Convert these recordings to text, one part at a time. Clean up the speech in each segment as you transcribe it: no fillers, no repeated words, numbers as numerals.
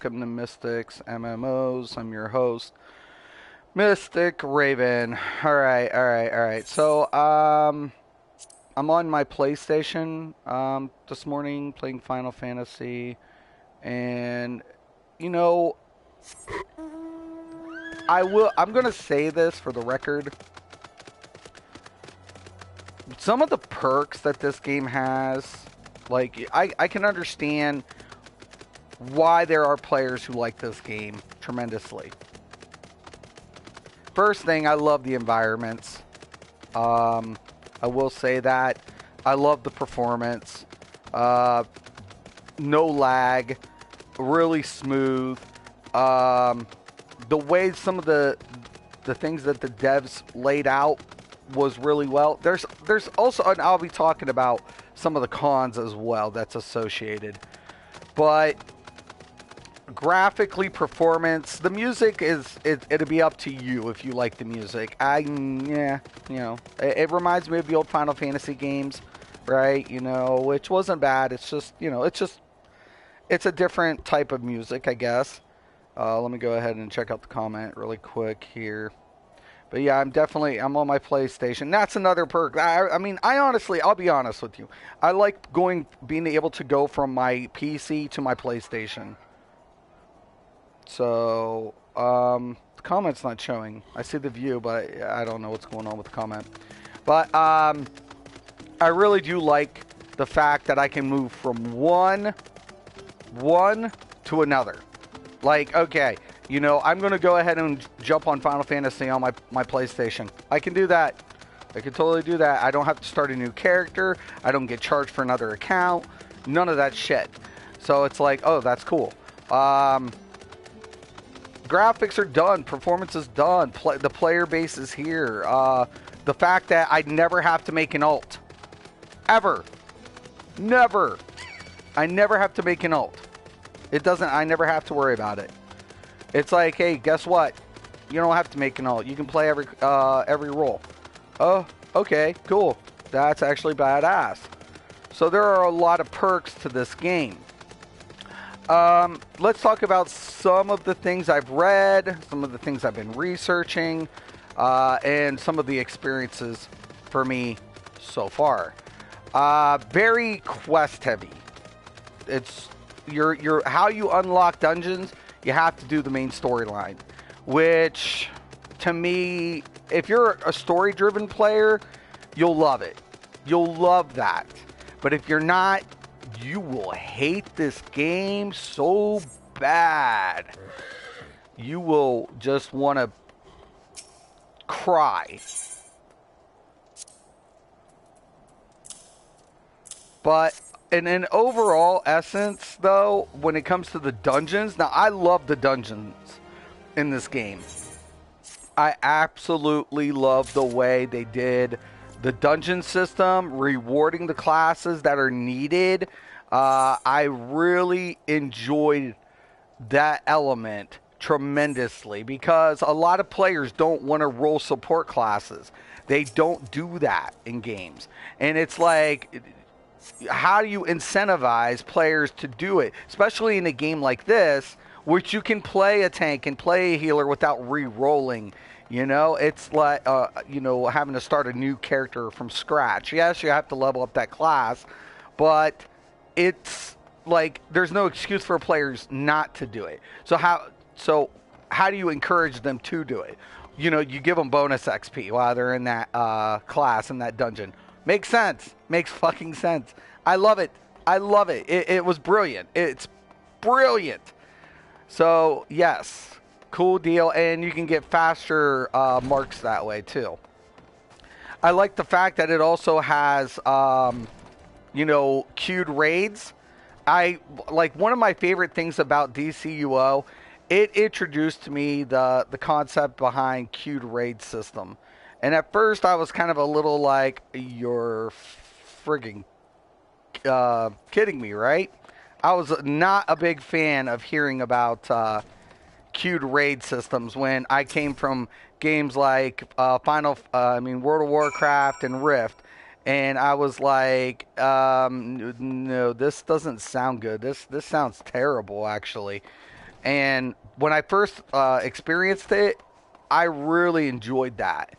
welcome to Mystics MMOs. I'm your host, Mystic Raven. All right. So, I'm on my PlayStation this morning playing Final Fantasy, and you know, I'm gonna say this for the record. Some of the perks that this game has, like I can understand why there are players who like this game tremendously. First thing, I love the environments. I will say that. I love the performance. No lag. Really smooth. The way some of the things that the devs laid out was really well. There's also, and I'll be talking about some of the cons as well that's associated. But graphically, performance, the music it'll be up to you if you like the music. It reminds me of the old Final Fantasy games, right? Which wasn't bad. It's just it's a different type of music, I guess. Let me go ahead and check out the comment really quick here. But yeah, I'm on my PlayStation. That's another perk. I mean, I'll be honest with you. I like being able to go from my PC to my PlayStation. So, the comment's not showing. I see the view, but I don't know what's going on with the comment. But, I really do like the fact that I can move from one to another. Like, okay, I'm going to go ahead and jump on Final Fantasy on my PlayStation. I can do that. I can totally do that. I don't have to start a new character. I don't get charged for another account. None of that shit. So it's like, oh, that's cool. Graphics are done. Performance is done. The player base is here. The fact that I never have to make an ult. Ever. Never. I never have to make an ult. I never have to worry about it. It's like, hey, guess what? You don't have to make an ult. You can play every role. Oh, okay, cool. That's actually badass. So there are a lot of perks to this game. Let's talk about some of the things I've read, some of the things I've been researching, and some of the experiences for me so far. Very quest heavy. It's how you unlock dungeons. You have to do the main storyline, which to me, if you're a story-driven player, you'll love it. You'll love that. But if you're not, you will hate this game so bad. You will just want to cry. But in an overall essence, though, when it comes to the dungeons, now I love the dungeons in this game. I absolutely love the way they did the dungeon system, rewarding the classes that are needed. I really enjoyed that element tremendously because a lot of players don't want to roll support classes. They don't do that in games. And it's like, how do you incentivize players to do it? Especially in a game like this, which you can play a tank and play a healer without re-rolling. It's like, having to start a new character from scratch. Yes, you have to level up that class, but it's like there's no excuse for players not to do it. So how do you encourage them to do it? You give them bonus XP while they're in that class, in that dungeon. Makes sense. Makes fucking sense. I love it. It was brilliant. It's brilliant. So, yes. Cool deal. And you can get faster marks that way, too. I like the fact that it also has, queued raids. One of my favorite things about DCUO, it introduced to me the concept behind queued raid system. And at first, I was kind of a little like, you're frigging kidding me, right? I was not a big fan of hearing about queued raid systems when I came from games like World of Warcraft and Rift. And I was like, no, this doesn't sound good. This sounds terrible, actually. And when I first experienced it, I really enjoyed that.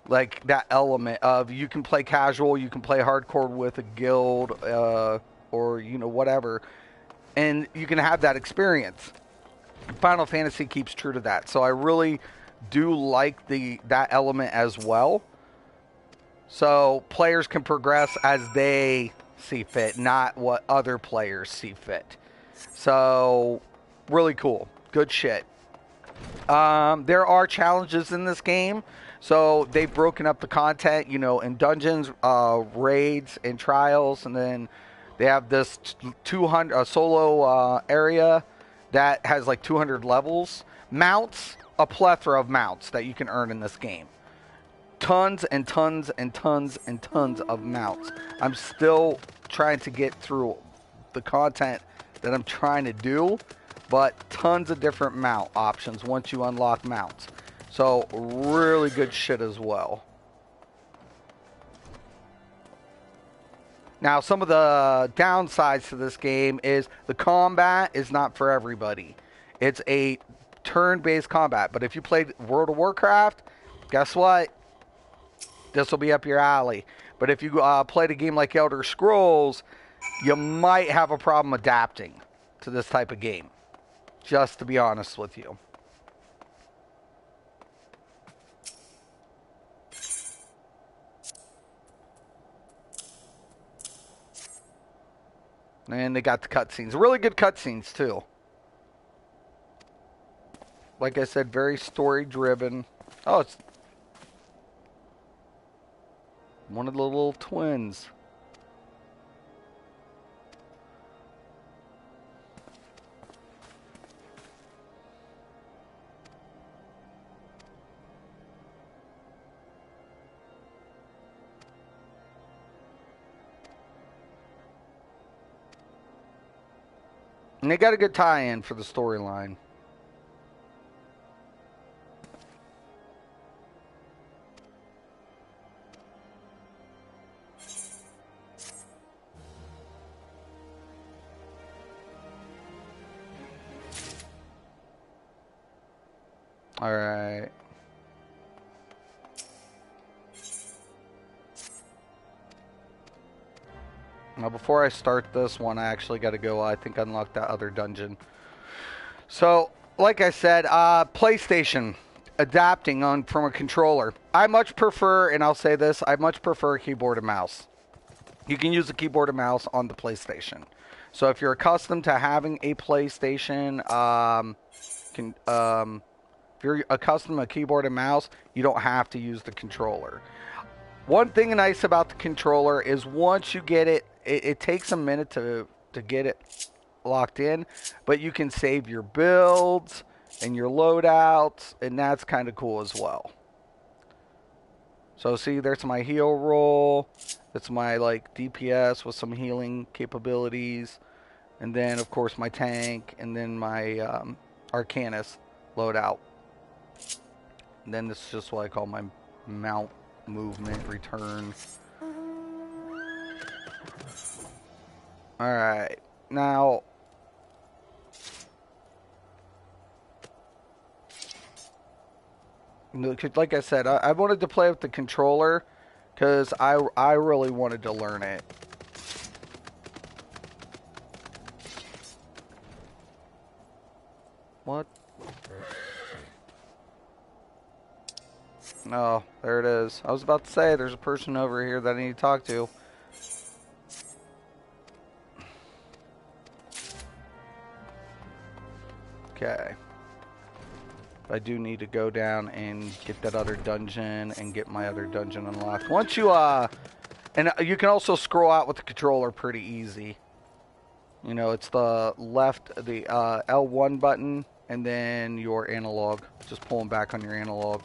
Like that element of you can play casual, you can play hardcore with a guild, or whatever, and you can have that experience. Final Fantasy keeps true to that, so I really do like that element as well. So players can progress as they see fit, not what other players see fit. So really cool, good shit. There are challenges in this game. So they've broken up the content, in dungeons, raids, and trials, and then they have this 200 solo area that has like 200 levels. Mounts, a plethora of mounts that you can earn in this game. Tons and tons and tons and tons of mounts. I'm still trying to get through the content that I'm trying to do, but tons of different mount options once you unlock mounts. So really good shit as well. Now, some of the downsides to this game is the combat is not for everybody. It's a turn-based combat, but if you played World of Warcraft, guess what? This will be up your alley. But if you played a game like Elder Scrolls, you might have a problem adapting to this type of game. Just to be honest with you. And they got the cutscenes. Really good cutscenes, too. Like I said, very story-driven. Oh, it's one of the little twins. And they got a good tie-in for the storyline. All right. Now, before I start this one, I actually got to go, I think, unlock that other dungeon. So, like I said, PlayStation adapting from a controller. I much prefer, and I'll say this, I much prefer keyboard and mouse. You can use a keyboard and mouse on the PlayStation. So if you're accustomed to having a PlayStation, if you're accustomed to a keyboard and mouse, you don't have to use the controller. One thing nice about the controller is once you get it, it takes a minute to get it locked in, but you can save your builds and your loadouts, and that's kind of cool as well. So see, there's my heal roll. That's my like DPS with some healing capabilities, and then of course my tank, and then my Arcanist loadout. And then this is just what I call my mount movement return. Alright, now like I said, I wanted to play with the controller because I really wanted to learn it. What? No, there it is. I was about to say there's a person over here that I need to talk to. Okay. I do need to go down and get that other dungeon and get my other dungeon unlocked. Once you, and you can also scroll out with the controller pretty easy. You know, it's the left, the L1 button, and then your analog. Just pulling back on your analog.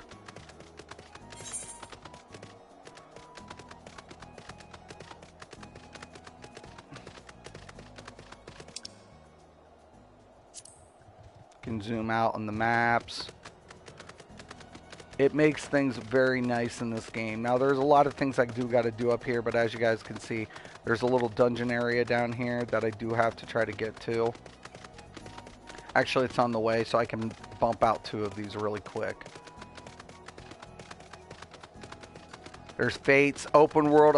Can zoom out on the maps. It makes things very nice in this game. Now there's a lot of things I do got to do up here, but as you guys can see, there's a little dungeon area down here that I do have to try to get to. Actually, it's on the way, so I can bump out 2 of these really quick. There's fates, open world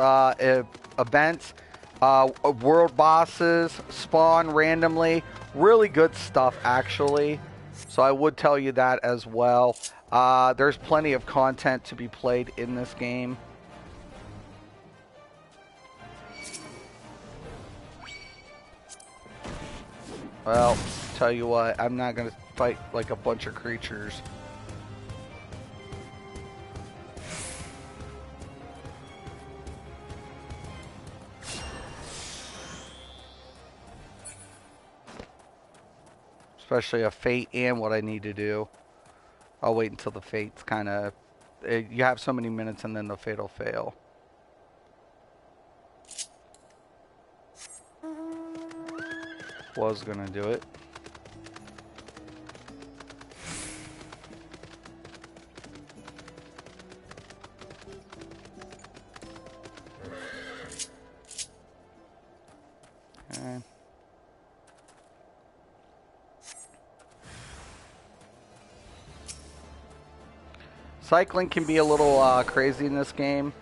events, world bosses, spawn randomly. Really good stuff, actually. So I would tell you that as well. There's plenty of content to be played in this game. Well, tell you what, I'm not going to fight like a bunch of creatures. Especially a fate and what I need to do. I'll wait until the fate's kind of... You have so many minutes and then the fate will fail. Was gonna do it. Okay. Cycling can be a little crazy in this game.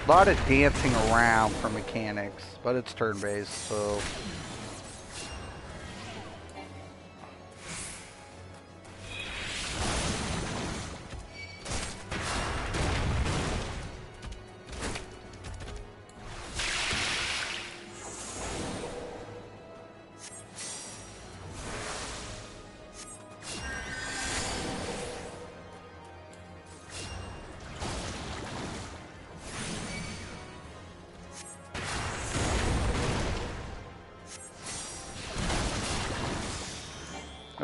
A lot of dancing around for mechanics, but it's turn-based, so...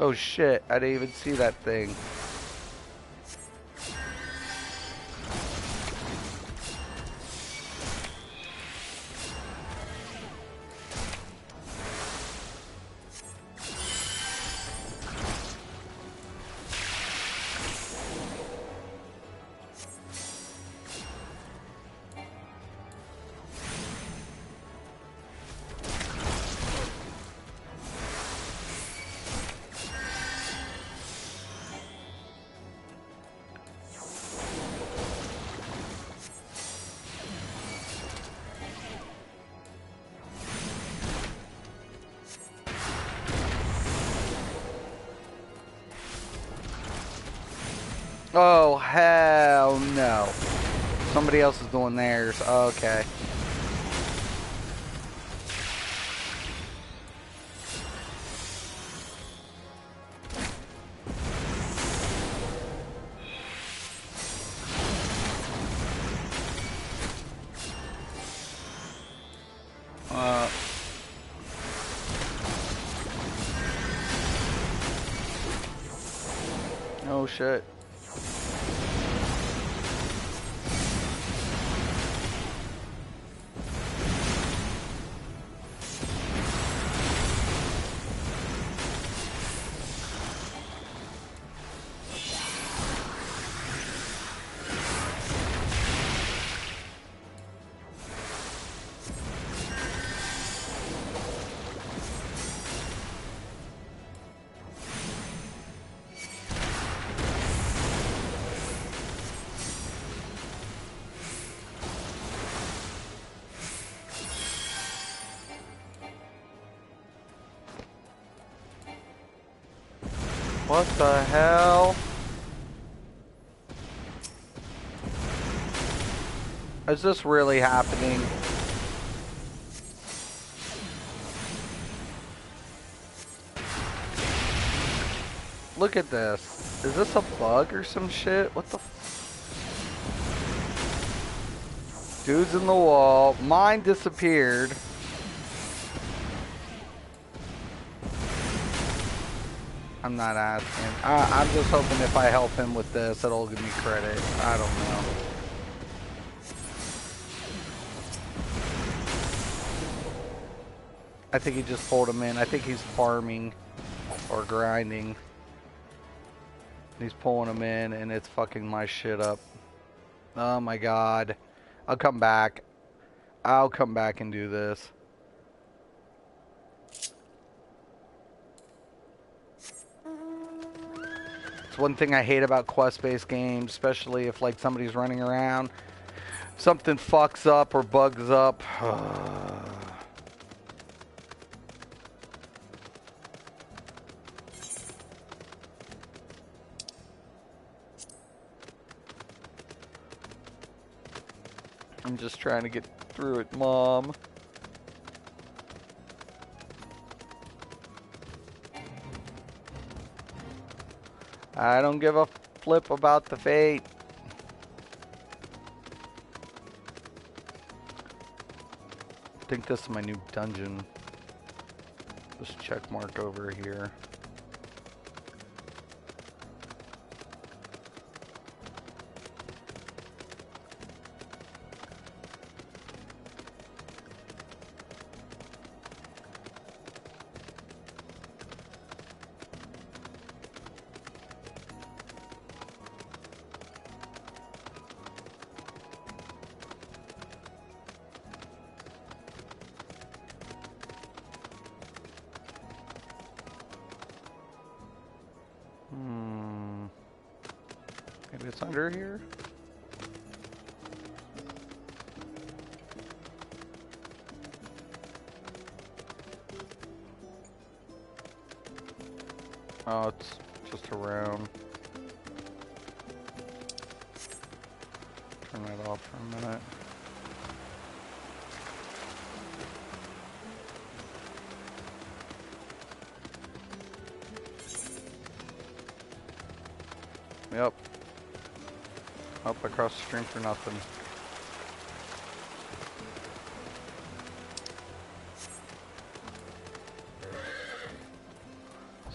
Oh shit, I didn't even see that thing. Oh, hell no. Somebody else is doing theirs. Okay. Oh shit. What the hell? Is this really happening? Look at this. Is this a bug or some shit? What the f... Dude's in the wall. Mine disappeared. I'm not asking. I'm just hoping if I help him with this, it'll give me credit. I don't know. I think he just pulled him in. I think he's farming or grinding. He's pulling him in, and it's fucking my shit up. Oh my god. I'll come back. I'll come back and do this. It's one thing I hate about quest-based games, especially if like somebody's running around. Something fucks up or bugs up. I'm just trying to get through it, Mom. I don't give a flip about the fate. I think this is my new dungeon. This check mark over here. Maybe it's under here? Oh, it's just around. Turn that off for a minute. Yep. Up across the stream for nothing.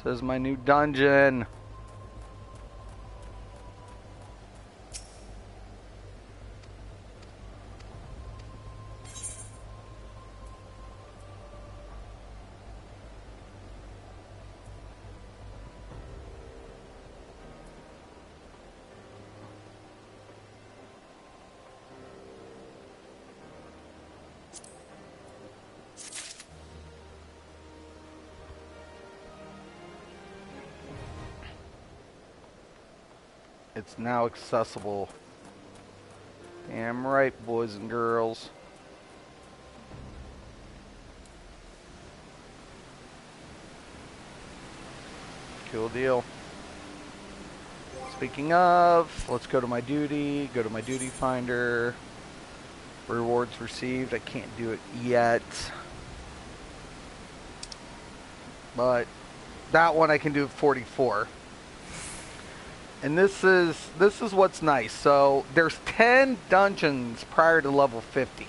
This is my new dungeon. It's now accessible. Damn right, boys and girls. Cool deal. Speaking of, let's go to my duty. Go to my duty finder. Rewards received. I can't do it yet. But that one I can do at 44. And this is what's nice. So there's 10 dungeons prior to level 50,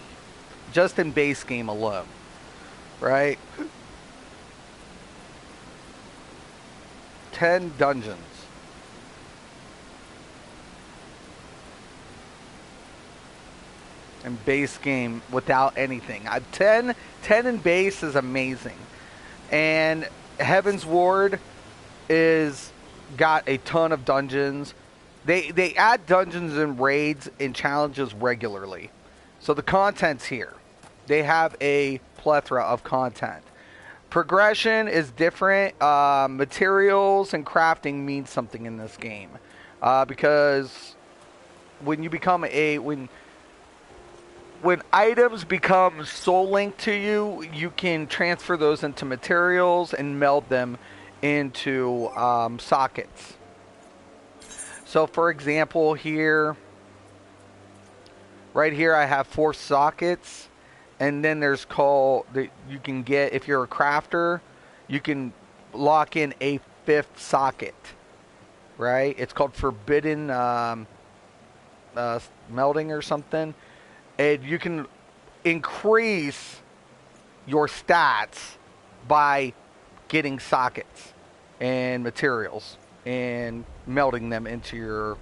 just in base game alone, right? 10 dungeons. In base game without anything. 10 in base is amazing. And Heaven's Ward is got a ton of dungeons. They add dungeons and raids and challenges regularly. So the content's here. They have a plethora of content. Progression is different. Materials and crafting means something in this game. Because when you become when items become soul linked to you, you can transfer those into materials and meld them into sockets. So for example here, right here I have 4 sockets, and then there's that you can get, if you're a crafter, you can lock in a 5th socket, right? It's called forbidden melting or something, and you can increase your stats by getting sockets and materials and melding them into your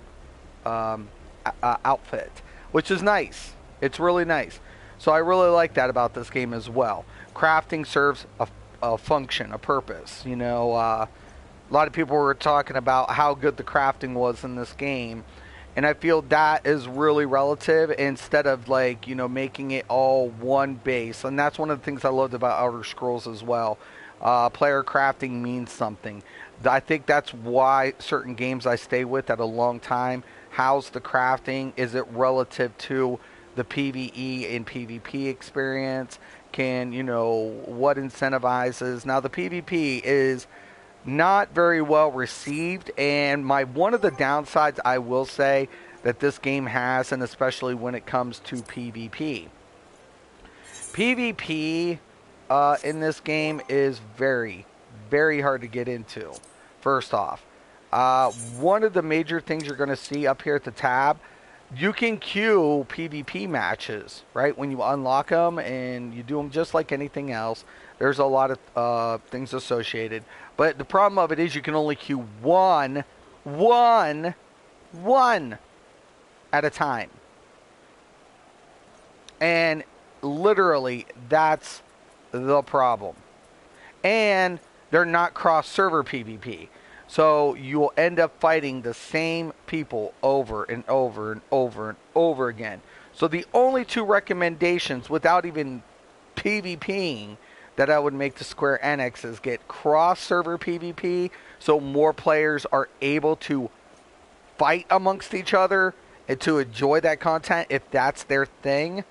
outfit, which is nice. It's really nice. So I really like that about this game as well. Crafting serves a function, a purpose. A lot of people were talking about how good the crafting was in this game, and I feel that is really relative instead of like making it all one base. And that's one of the things I loved about Elder Scrolls as well. Player crafting means something. I think that's why certain games I stay with at a long time. How's the crafting? Is it relative to the PvE and PvP experience? What incentivizes? Now the PvP is not very well received, and one of the downsides I will say that this game has, and especially when it comes to PvP. PvP in this game is very, very hard to get into. First off, one of the major things you're going to see up here at the tab, you can queue PvP matches, right? When you unlock them, and you do them just like anything else. There's a lot of things associated. But the problem of it is you can only queue one at a time. And literally, that's the problem. And they're not cross-server PvP. So you'll end up fighting the same people over and over and over and over again. So the only two recommendations, without even PvPing, that I would make to Square Enix is get cross-server PvP so more players are able to fight amongst each other and to enjoy that content if that's their thing.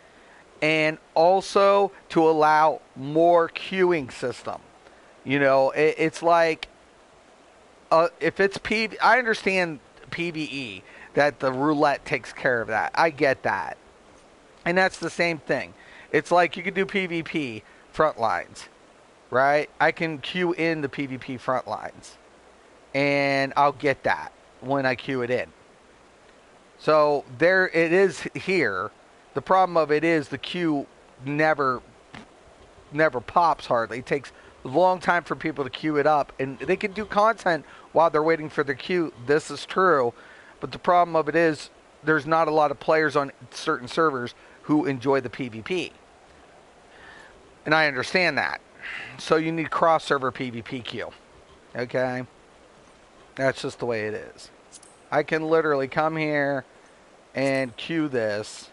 And also to allow more queuing system. It's like, if it's I understand PvE, that the roulette takes care of that. I get that. And that's the same thing. It's like you could do PvP front lines, right? I can queue in the PvP front lines, and I'll get that when I queue it in. So there it is here. The problem of it is the queue never pops hardly. It takes a long time for people to queue it up, and they can do content while they're waiting for their queue. This is true, but the problem of it is there's not a lot of players on certain servers who enjoy the PvP. And I understand that. So you need cross-server PvP queue. Okay? That's just the way it is. I can literally come here and queue this.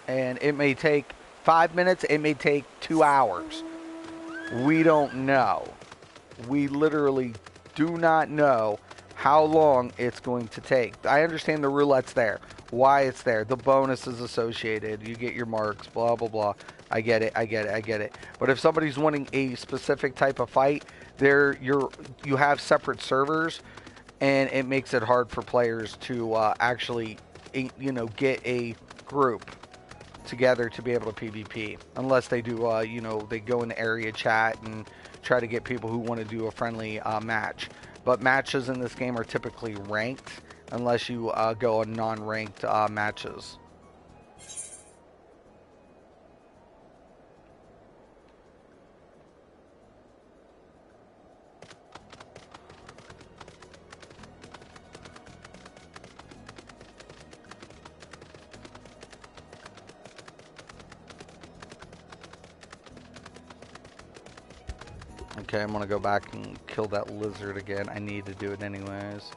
And it may take 5 minutes. It may take 2 hours. We don't know. We literally do not know how long it's going to take. I understand the roulette's there. Why it's there. The bonuses associated. You get your marks. Blah, blah, blah. I get it. But if somebody's wanting a specific type of fight, you have separate servers, and it makes it hard for players to actually, get a group together to be able to PvP. Unless they do, they go in the area chat and try to get people who want to do a friendly match. But matches in this game are typically ranked, unless you go on non-ranked matches. Okay, I'm gonna go back and kill that lizard again. I need to do it anyways.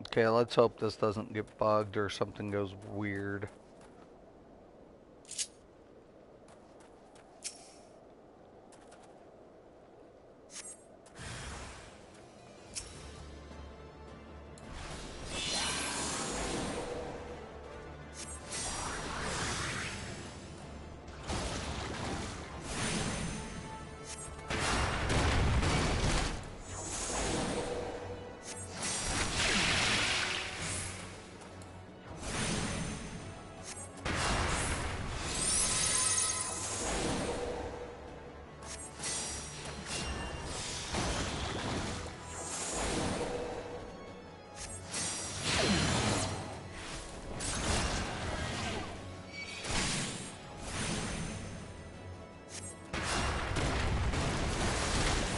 Okay, let's hope this doesn't get bugged or something goes weird.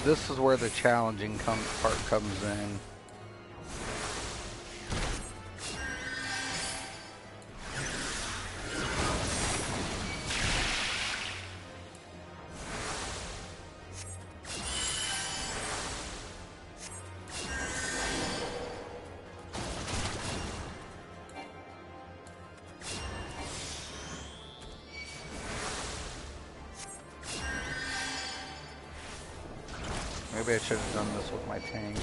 this is where the challenging part comes in. Maybe I should have done this with my tank.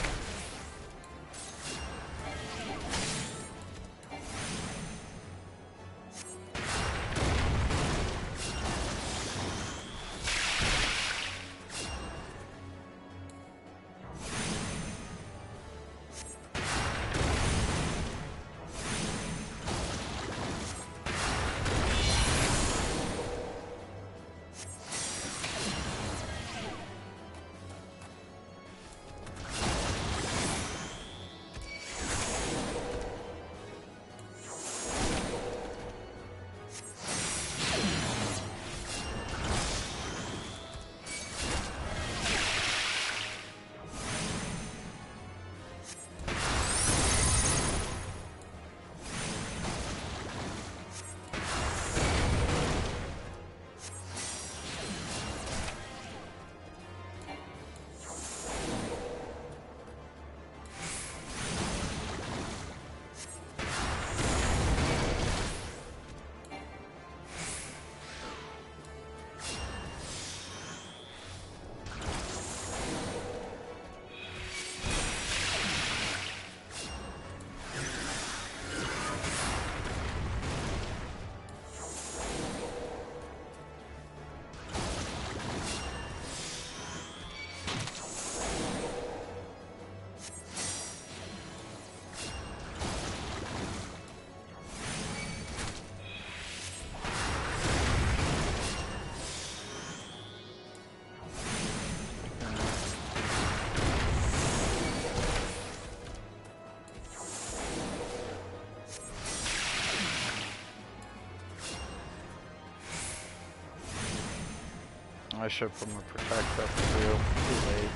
I should from a protect up too. Too late.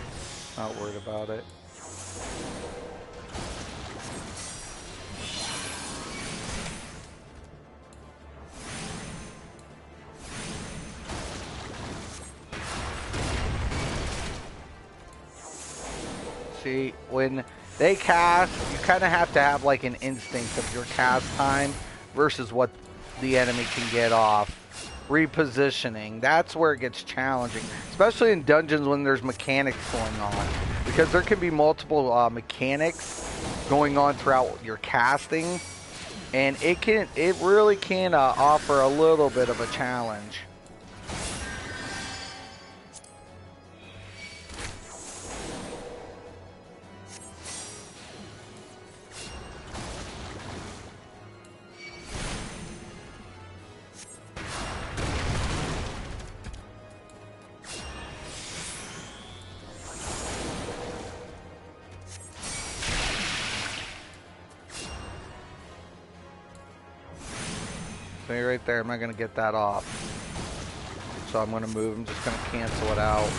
Not worried about it. See, when they cast, you kind of have to have like an instinct of your cast time versus what the enemy can get off. Repositioning, that's where it gets challenging, especially in dungeons when there's mechanics going on, because there can be multiple mechanics going on throughout your casting, and it really can offer a little bit of a challenge. Right there, I'm not going to get that off. So I'm going to move. I'm just going to cancel it out.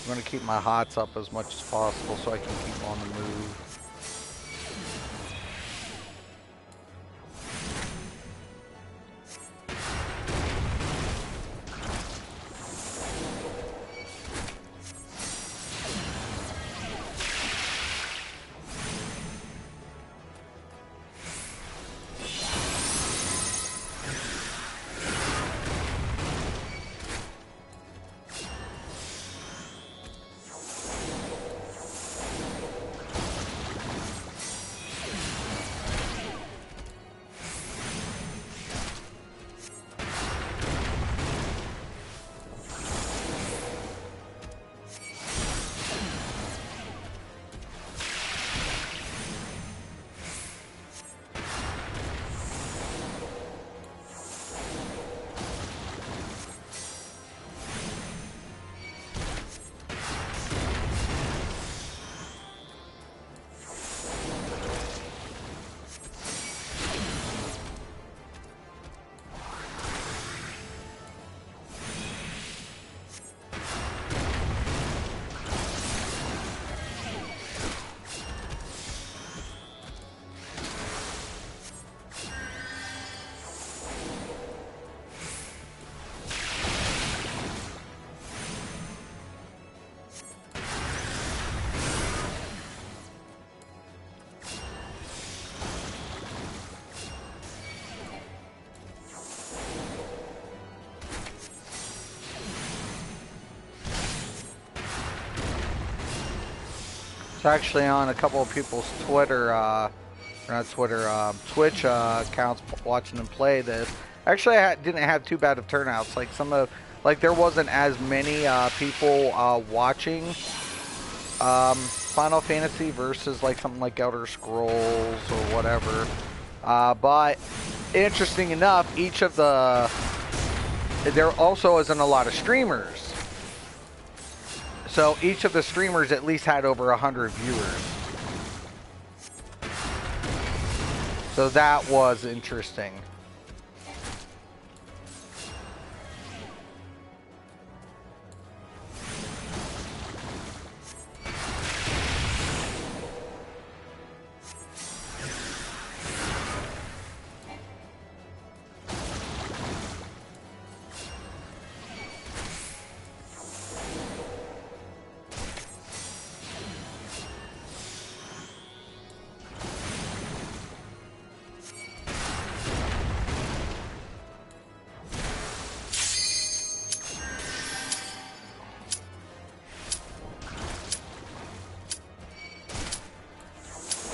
I'm going to keep my hots up as much as possible so I can keep on the move. It's actually on a couple of people's Twitter, not Twitter, Twitch accounts watching them play this. Actually, I didn't have too bad of turnouts. Like there wasn't as many people watching Final Fantasy versus like something like Elder Scrolls or whatever. But interesting enough, there also isn't a lot of streamers. So each of the streamers at least had over 100 viewers. So that was interesting.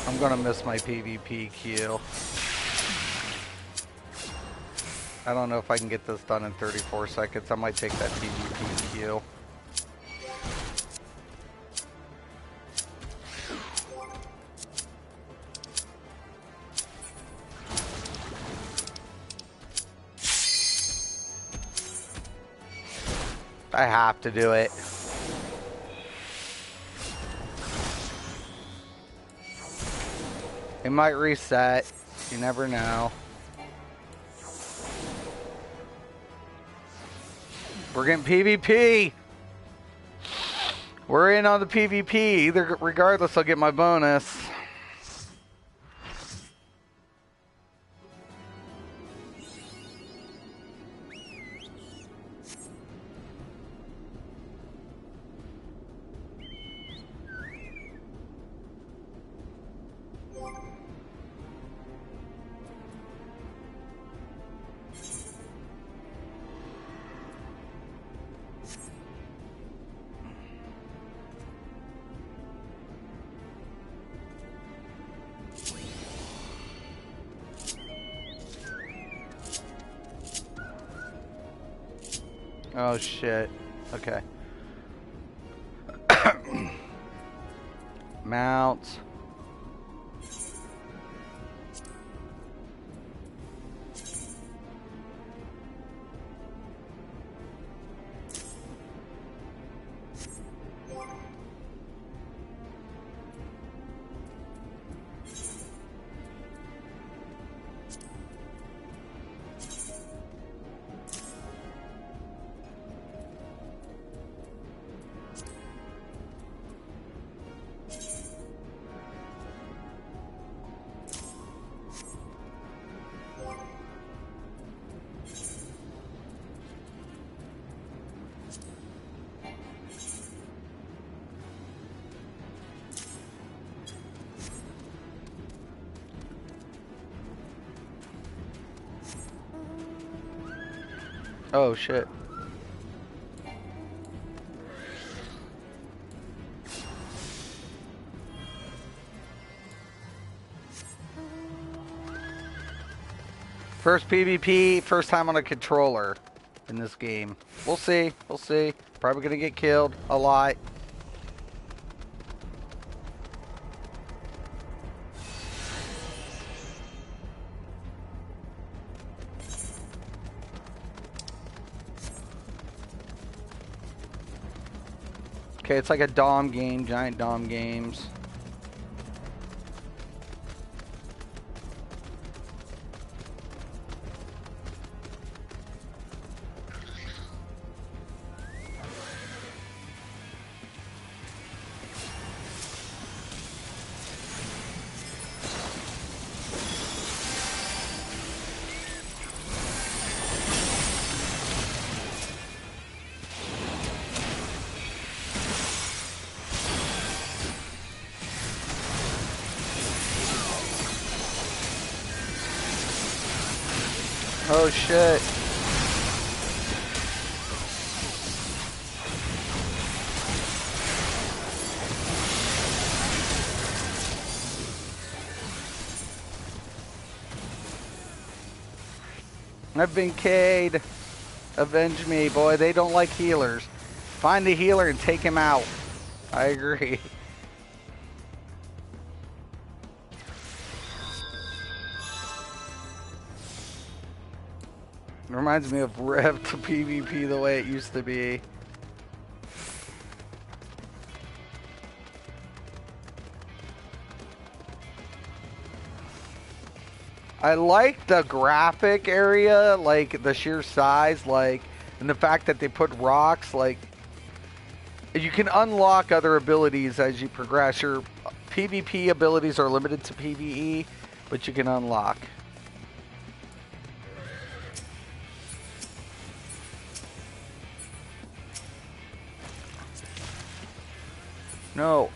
I'm gonna miss my PvP queue. I don't know if I can get this done in 34 seconds. I might take that PvP queue. I have to do it. It might reset. You never know. We're getting PvP. We're in on the PvP. Regardless, I'll get my bonus. Oh shit. Okay. Mount. Oh shit. First PvP, first time on a controller in this game. We'll see. We'll see. Probably gonna get killed a lot. Okay, it's like a Dom game, giant Dom games. Oh shit. I've been K'd. Avenge me, boy. They don't like healers. Find the healer and take him out. I agree. It reminds me of Rev to PvP the way it used to be. I like the graphic area, like the sheer size, like, and the fact that they put rocks, like, you can unlock other abilities as you progress. Your PvP abilities are limited to PvE, but you can unlock. No.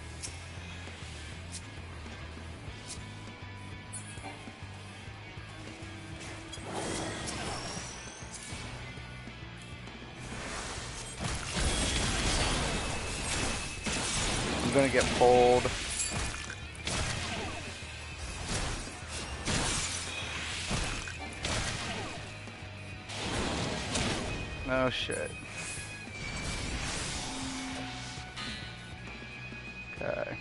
I'm gonna get pulled. Oh shit. Okay.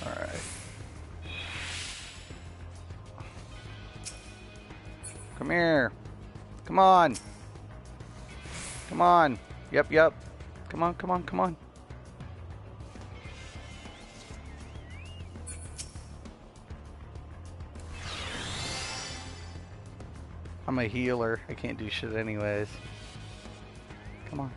Alright. Come here. Come on. Come on. Yep, yep. Come on, come on, come on. I'm a healer. I can't do shit anyways. Come on.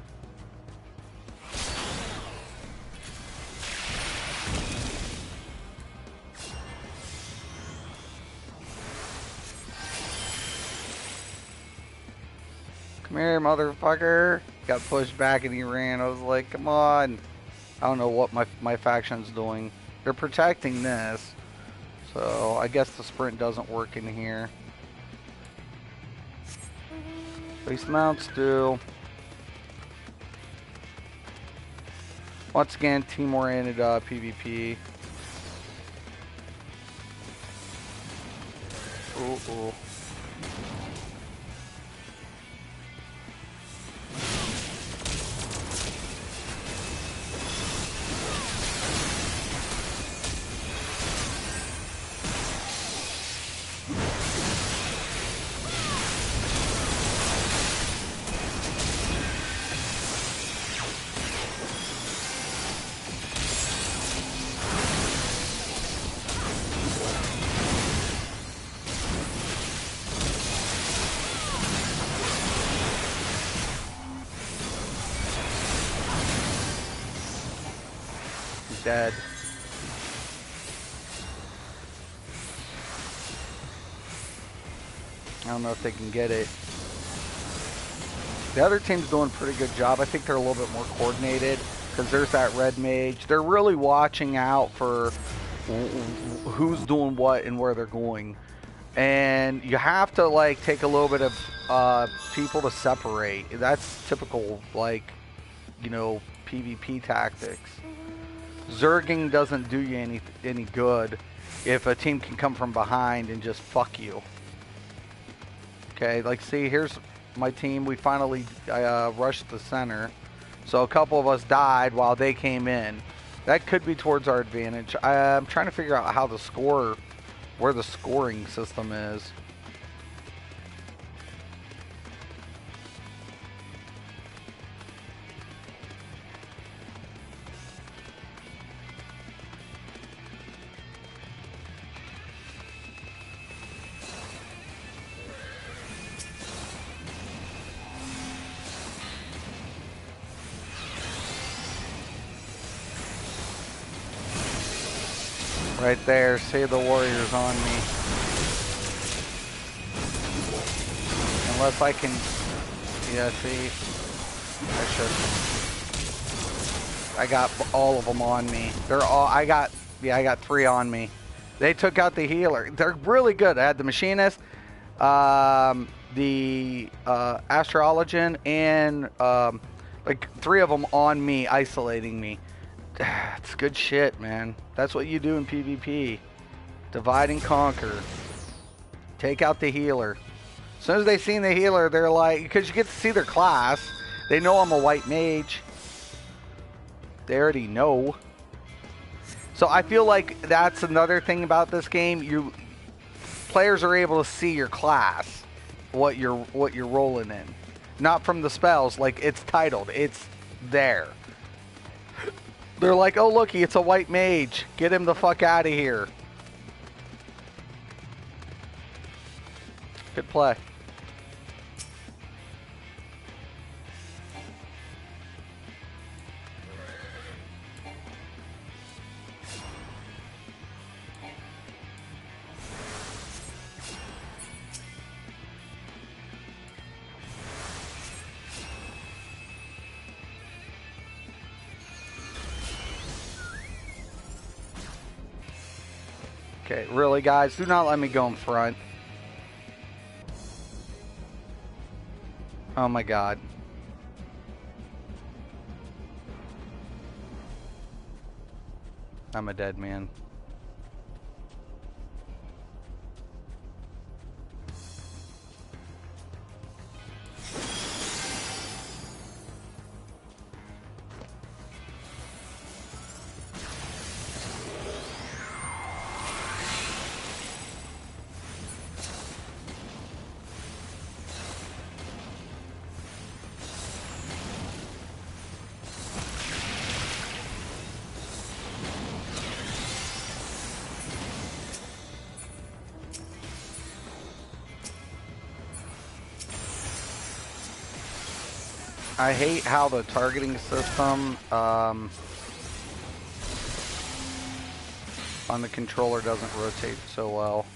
Come here, motherfucker. Got pushed back and he ran. I was like, come on. I don't know what my faction's doing. They're protecting this. So I guess the sprint doesn't work in here. Base mounts do. Once again, team-oriented PvP. Ooh. Dead. I don't know if they can get it. The other team's doing a pretty good job. I think they're a little bit more coordinated because there's that red mage. They're really watching out for who's doing what and where they're going. And you have to like take a little bit of people to separate. That's typical, like, you know, PvP tactics. Zerging doesn't do you any good if a team can come from behind and just fuck you. Okay, like see, here's my team. We finally rushed the center. So a couple of us died while they came in. That could be towards our advantage. I'm trying to figure out how the score, where the scoring system is. Right there, see the warriors on me. Unless I can, yeah, see, I got all of them on me. They're all, I got 3 on me. They took out the healer. They're really good. I had the machinist, the astrologian, and like 3 of them on me, isolating me. It's good shit, man. That's what you do in PvP. Divide and conquer. Take out the healer. As soon as they see the healer, they're like, because you get to see their class. They know I'm a white mage. They already know. So I feel like that's another thing about this game. Players are able to see your class, what you're rolling in, not from the spells. Like it's titled, it's there. They're like, oh looky, it's a white mage. Get him the fuck out of here. Good play. Okay, really, guys? Do not let me go in front. Oh my god. I'm a dead man. I hate how the targeting system on the controller doesn't rotate so well.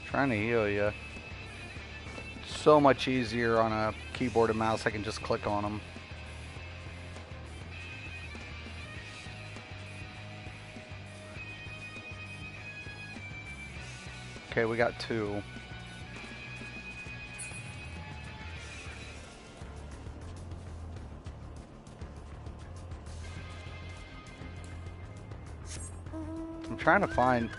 Trying to heal you. So much easier on a keyboard and mouse. I can just click on them. Okay, we got 2. I'm trying to find...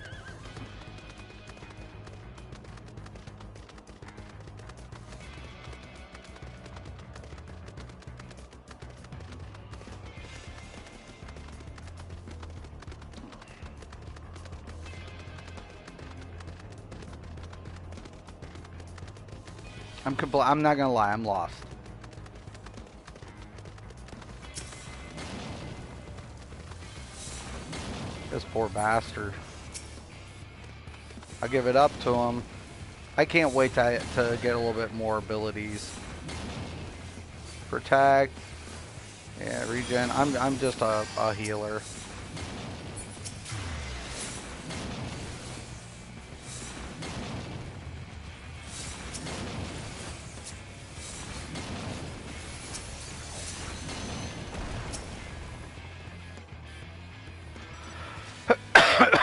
I'm not gonna lie, I'm lost. This poor bastard. I'll give it up to him. I can't wait to get a little bit more abilities. Protect. Yeah, regen. I'm just a healer.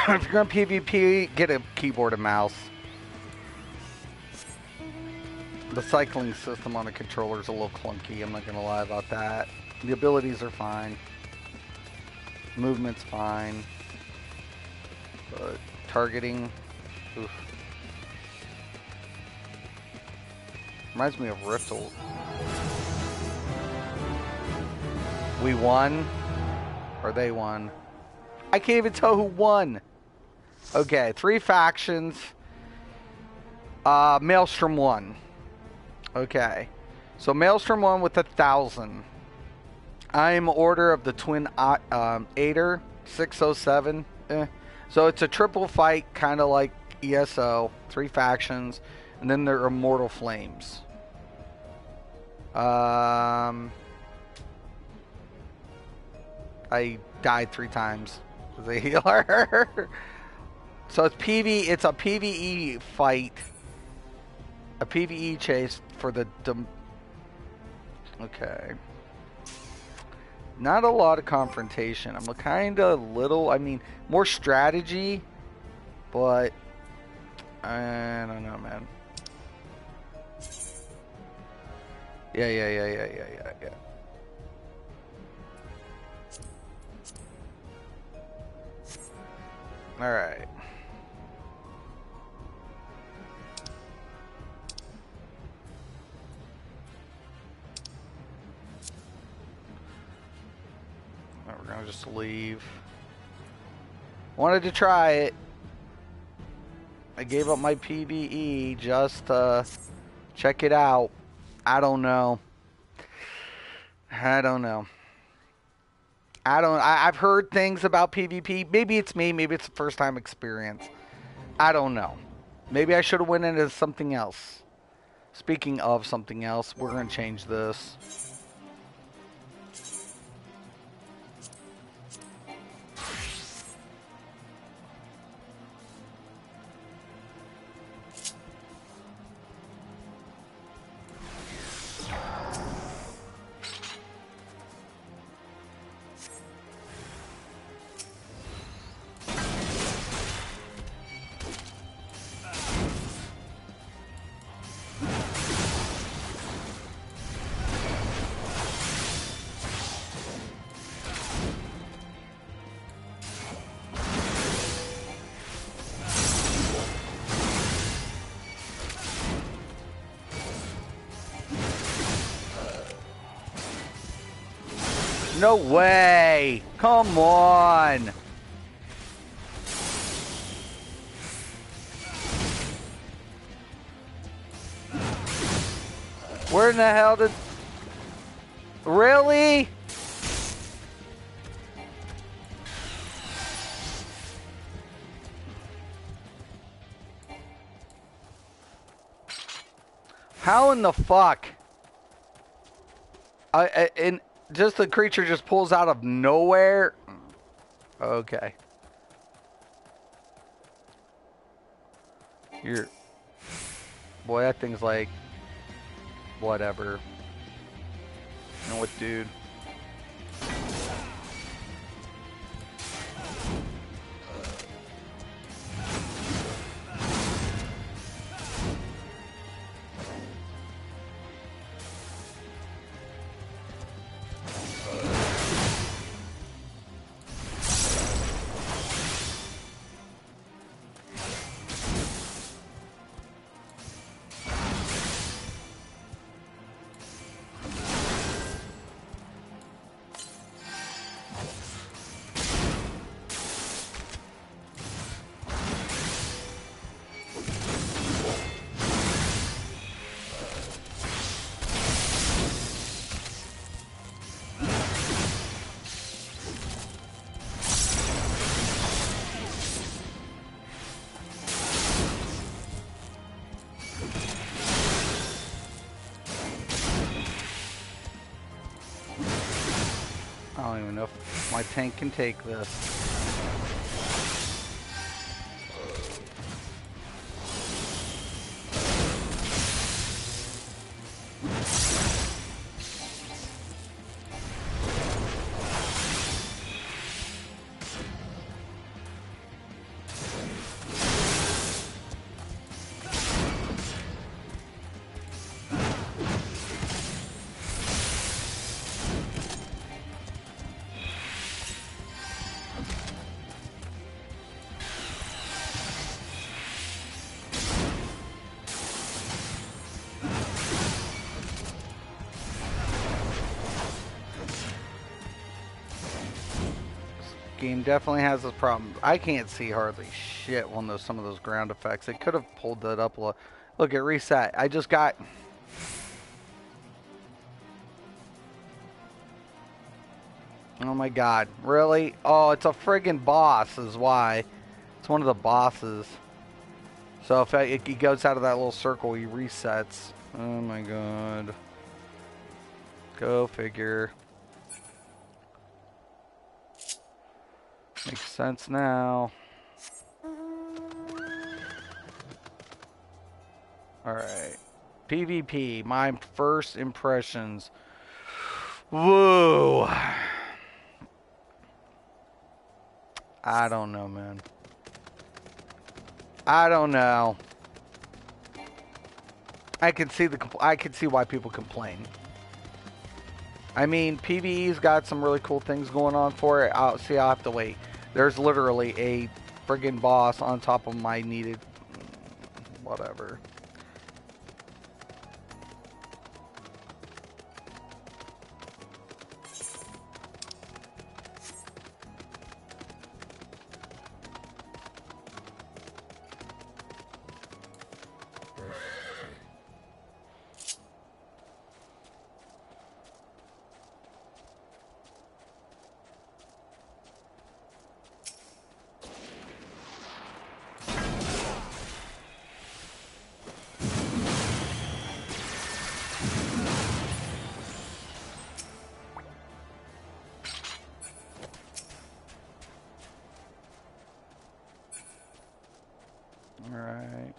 If you're going PvP, get a keyboard and mouse. The cycling system on the controller is a little clunky, I'm not going to lie about that. The abilities are fine. Movement's fine. But targeting, oof. Reminds me of Riftle. We won? Or they won? I can't even tell who won. Okay, 3 factions. Maelstrom won. Okay. So Maelstrom won with 1,000. I'm Order of the Twin Aider, 607. So it's a triple fight, kind of like ESO. 3 factions. And then there are Immortal Flames. I died 3 times as a healer. So it's it's a PvE fight. A PvE chase for the... Okay. Not a lot of confrontation. I'm kind of little... I mean, more strategy. But... I don't know, man. Yeah. Alright. We're gonna just leave. Wanted to try it. I gave up my PvE just to check it out. I don't know. I've heard things about PvP. Maybe it's me. Maybe it's a first time experience. I don't know. Maybe I should have went into something else. Speaking of something else, we're going to change this. No way! Come on! Where in the hell did... Really? How in the fuck? And just the creature just pulls out of nowhere? Okay. Boy, that thing's like... Whatever. You know what, dude? I don't even know if my tank can take this. Game definitely has this problem. I can't see hardly shit on some of those ground effects. It could have pulled that up a little. Look at reset. I just got... Oh my god. Really? Oh, it's a friggin' boss is why. It's one of the bosses. So if he goes out of that little circle, he resets. Oh my god. Go figure. Makes sense now. Alright. PvP, my first impressions. Whoa. I don't know, man. I don't know. I can see why people complain. I mean, PvE's got some really cool things going on for it. I'll have to wait. There's literally a friggin' boss on top of my needed whatever. Alright.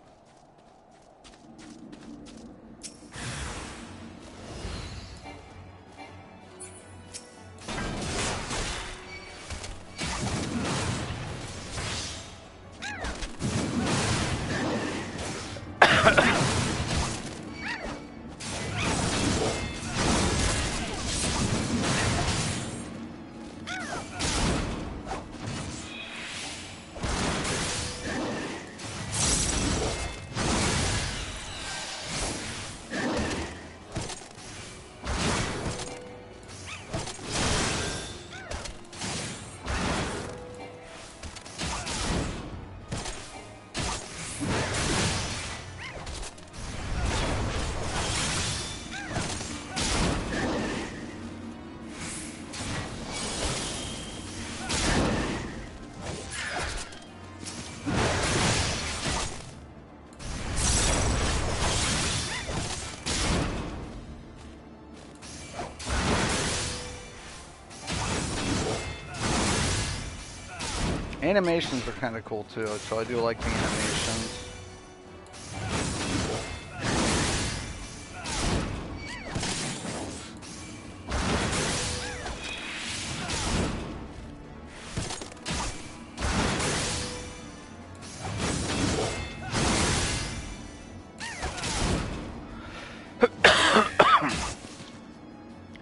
Animations are kind of cool too, so I do like the animations.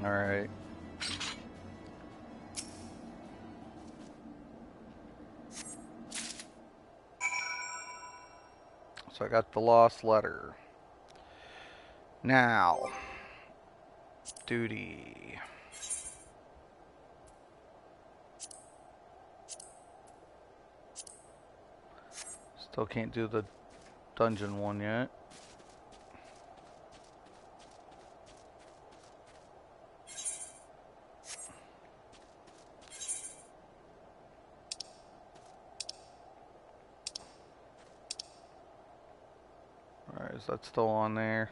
All right. So I got the lost letter. Now, duty. Still can't do the dungeon one yet. Alright, is that still on there?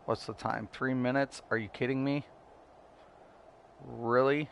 What's the time? 3 minutes? Are you kidding me? Really?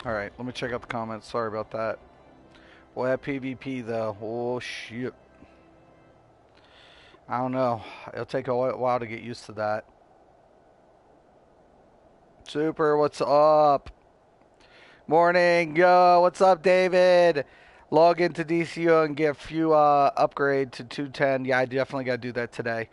Alright, let me check out the comments. Sorry about that. We'll have PvP though. Oh shit. I don't know. It'll take a while to get used to that. Super, what's up? Morning, yo, what's up, David? Log into DCO and get a few upgrade to 210. Yeah, I definitely got to do that today.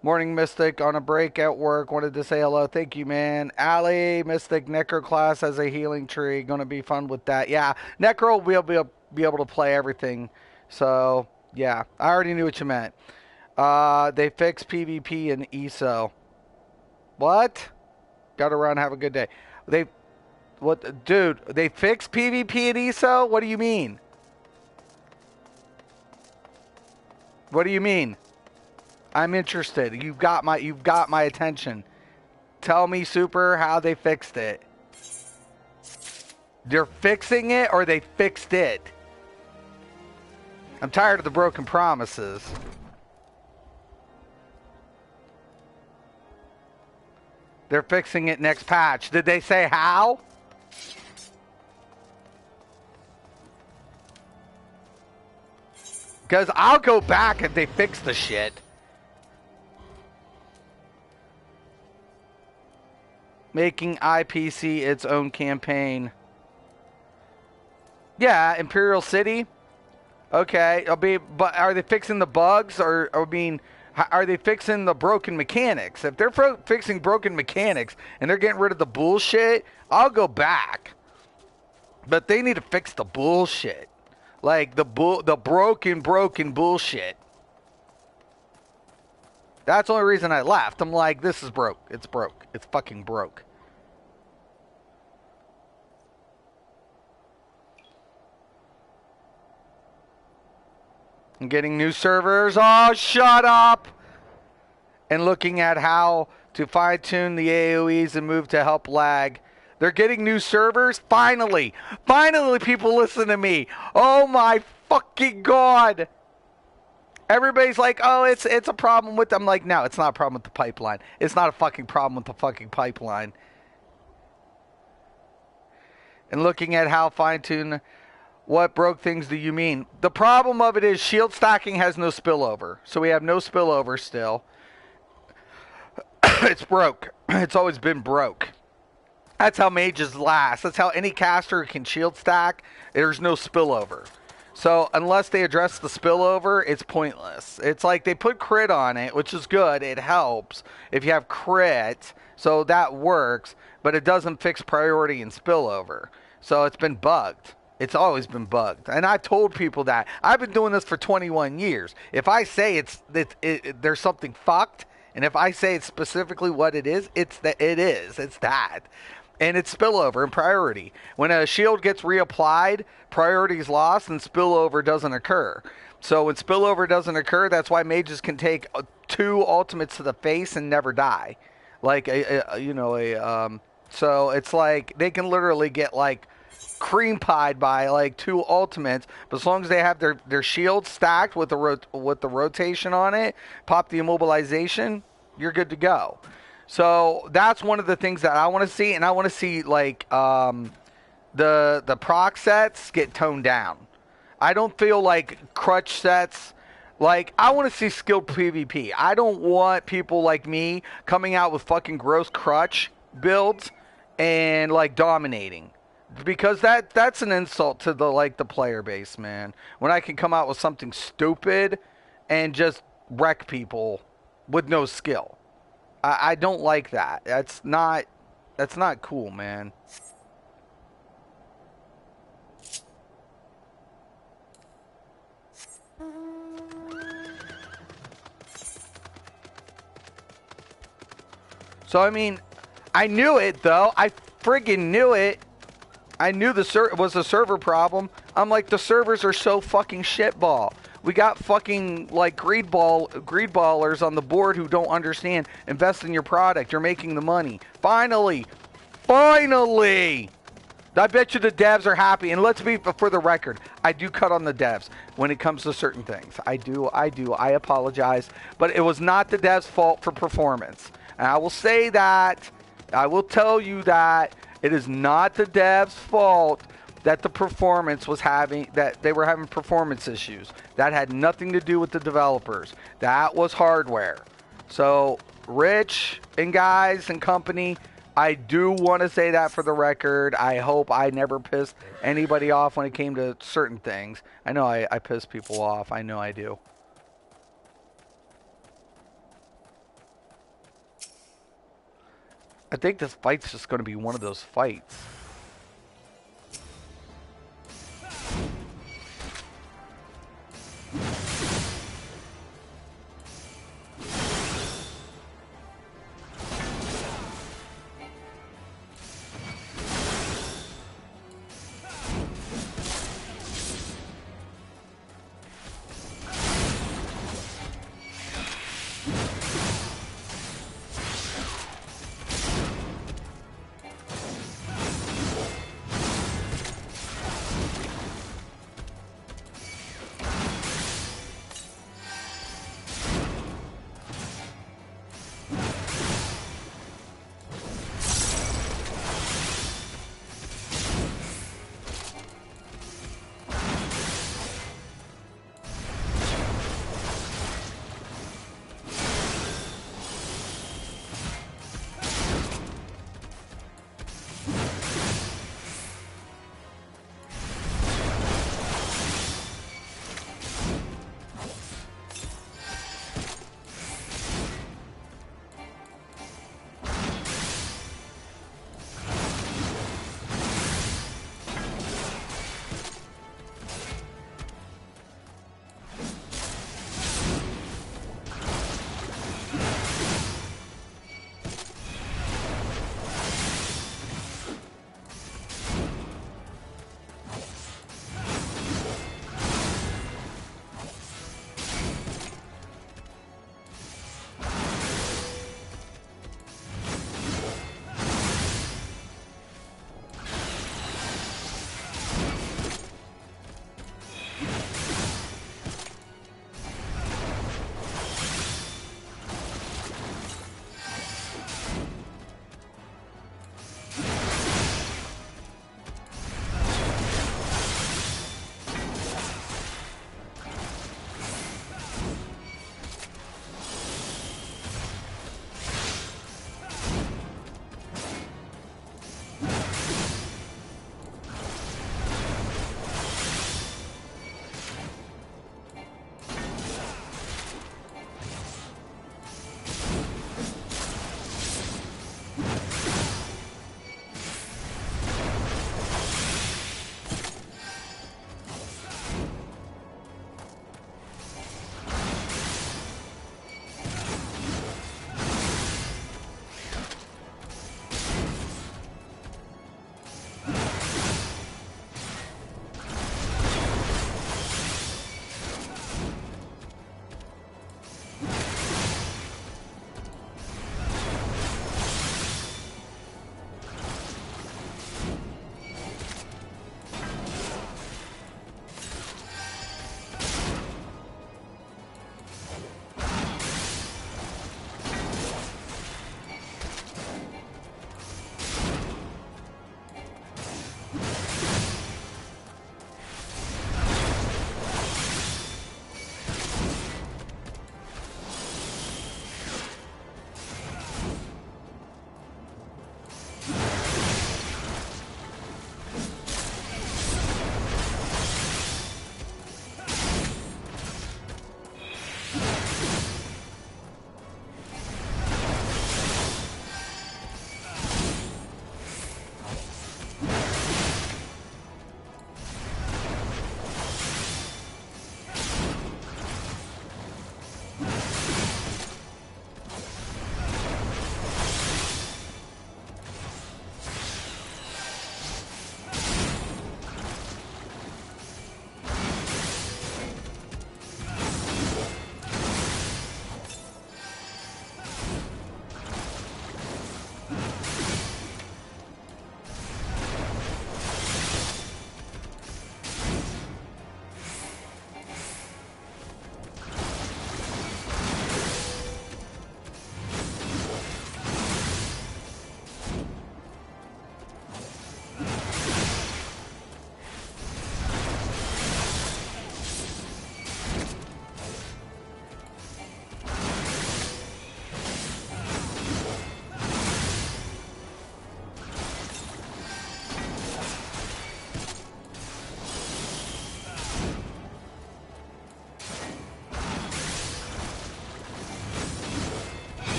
Morning, Mystic, on a break at work. Wanted to say hello. Thank you, man. Allie, Mystic, Necro class as a healing tree. Going to be fun with that. Yeah, Necro will be able to play everything. So, yeah, I already knew what you meant. They fixed PvP and ESO. What? Gotta run, have a good day. Dude, they fixed PvP and ESO? What do you mean? What do you mean? I'm interested. You've got my attention. Tell me, Super, how they fixed it. They're fixing it or they fixed it? I'm tired of the broken promises. They're fixing it next patch. Did they say how? Because I'll go back if they fix the shit. Making IPC its own campaign. Yeah, Imperial City. Okay, but are they fixing the bugs or are they fixing the broken mechanics? If they're fixing broken mechanics and they're getting rid of the bullshit, I'll go back. But they need to fix the bullshit. Like the broken bullshit. That's the only reason I left. I'm like, this is broke. It's broke. It's fucking broke. I'm getting new servers. Oh, shut up! And looking at how to fine-tune the AoEs and move to help lag. They're getting new servers? Finally! Finally, people listen to me! Oh my fucking god! Everybody's like, oh, it's a problem with... I'm like, no, it's not a problem with the pipeline. It's not a fucking problem with the fucking pipeline. And looking at how fine-tune... What broke things do you mean? The problem of it is shield stacking has no spillover. So we have no spillover still. It's broke. It's always been broke. That's how mages last. That's how any caster can shield stack. There's no spillover. So unless they address the spillover, it's pointless. It's like they put crit on it, which is good. It helps if you have crit. So that works. But it doesn't fix priority and spillover. So it's been bugged. It's always been bugged. And I told people that. I've been doing this for 21 years. If I say there's something fucked, and if I say it's specifically what it is, it's that. And it's spillover and priority. When a shield gets reapplied, priority is lost and spillover doesn't occur. So when spillover doesn't occur, that's why mages can take 2 ultimates to the face and never die. So it's like they can literally get like cream pied by like 2 ultimates, but as long as they have their shield stacked with the rotation on it, pop the immobilization, you're good to go. So that's one of the things that I want to see, and I want to see like the proc sets get toned down. I don't feel like crutch sets. Like, I want to see skilled PvP. I don't want people like me coming out with fucking gross crutch builds and like dominating. Because that's an insult to the player base, man. When I can come out with something stupid and just wreck people with no skill. I don't like that. That's not cool, man. So I mean, I knew it though. I friggin' knew it. I knew it was a server problem. I'm like, the servers are so fucking shitball. We got fucking like greed ballers on the board who don't understand. Invest in your product. You're making the money. Finally. I bet you the devs are happy. And let's be, for the record, I do cut on the devs when it comes to certain things. I do. I apologize. But it was not the devs' fault for performance. And I will say that. I will tell you that it is not the devs' fault that the performance was having, that they were having performance issues. That had nothing to do with the developers. That was hardware. So, Rich and guys and company, I do want to say that for the record. I hope I never pissed anybody off when it came to certain things. I know I piss people off. I know I do. I think this fight's just going to be one of those fights.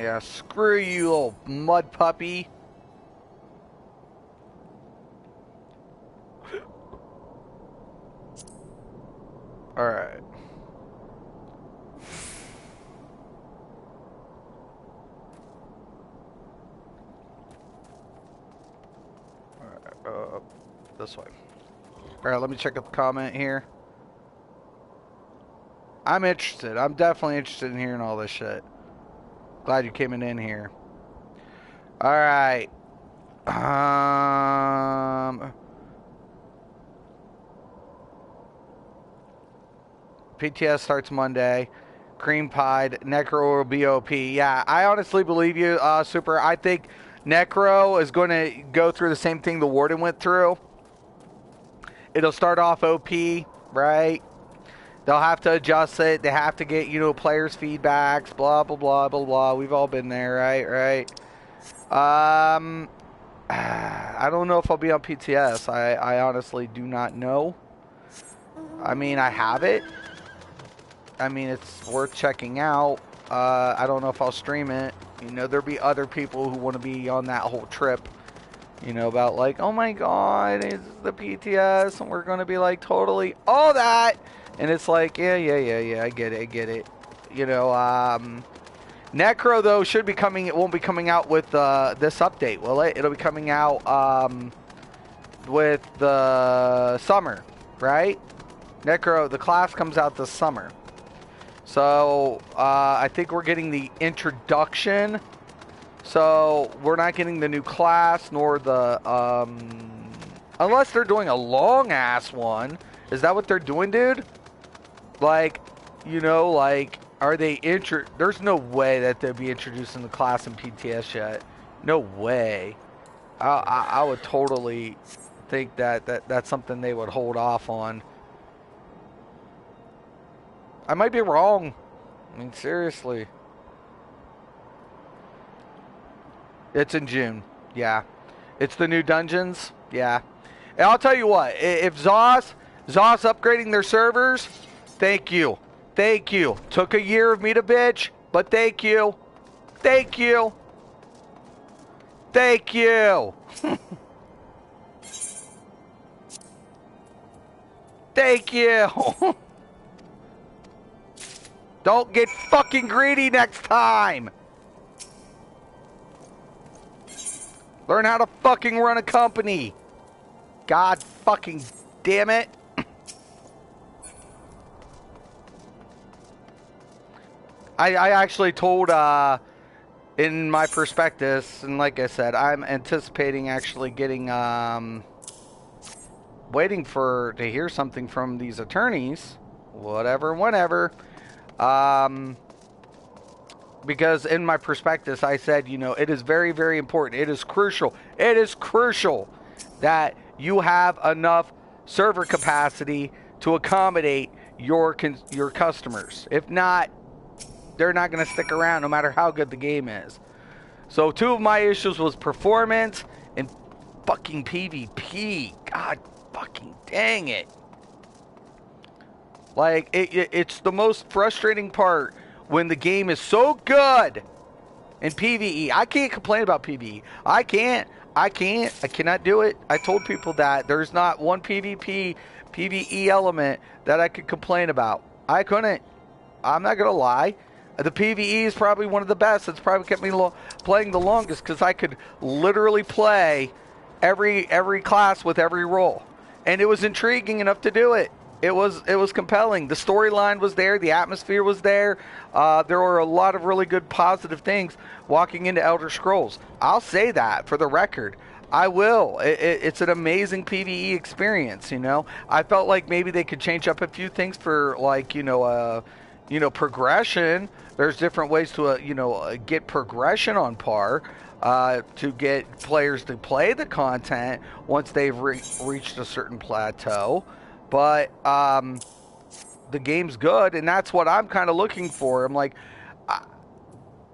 Yeah, screw you, little mud puppy. Alright. This way. Alright, let me check out the comment here. I'm interested. I'm definitely interested in hearing all this shit. Glad you came in here. Alright. PTS starts Monday. Cream pied. Necro will be OP. Yeah, I honestly believe you, Super. I think Necro is going to go through the same thing the Warden went through. It'll start off OP, right? They'll have to adjust it. They have to get, you know, players' feedbacks, blah, blah, blah, blah, blah. We've all been there, right? I don't know if I'll be on PTS. I honestly do not know. I mean, I have it. I mean, it's worth checking out. I don't know if I'll stream it. You know, there'll be other people who want to be on that whole trip. You know, about like, oh my god, it's the PTS, and we're going to be like totally all that. And it's like, yeah, I get it. You know, Necro, though, should be coming, it won't be coming out with this update, will it? It'll be coming out with the summer, right? Necro, the class comes out this summer. So, I think we're getting the introduction. So, we're not getting the new class, nor the, unless they're doing a long-ass one. Is that what they're doing, dude? Like, you know, like, are they there's no way that they'll be introducing the class in PTS yet. No way. I would totally think that's something they would hold off on. I might be wrong. I mean, seriously. It's in June. Yeah. It's the new dungeons. Yeah. And I'll tell you what. If Zoss upgrading their servers, thank you. Thank you. Took a year of me to bitch, but thank you. Thank you. Thank you. Thank you. Don't get fucking greedy next time. Learn how to fucking run a company. God fucking damn it. I actually told in my prospectus, and like I said, I'm anticipating actually getting waiting to hear something from these attorneys, whenever. Because in my prospectus, I said, you know, it is very, very important. It is crucial. It is crucial that you have enough server capacity to accommodate your customers. If not, they're not going to stick around no matter how good the game is. So 2 of my issues was performance and fucking PvP. God fucking dang it. Like, it's the most frustrating part when the game is so good in PvE. I can't complain about PvE. I cannot do it. I told people that there's not one PvE element that I could complain about. I couldn't. I'm not going to lie. The PvE is probably one of the best. It's probably kept me playing the longest because I could literally play every class with every role. And it was intriguing enough to do it. It was compelling. The storyline was there. The atmosphere was there. There were a lot of really good positive things walking into Elder Scrolls. I'll say that for the record. I will. It's an amazing PvE experience, you know. I felt like maybe they could change up a few things for, like, progression. There's different ways to, get progression on par. To get players to play the content once they've reached a certain plateau. But the game's good, and that's what I'm kind of looking for. I'm like,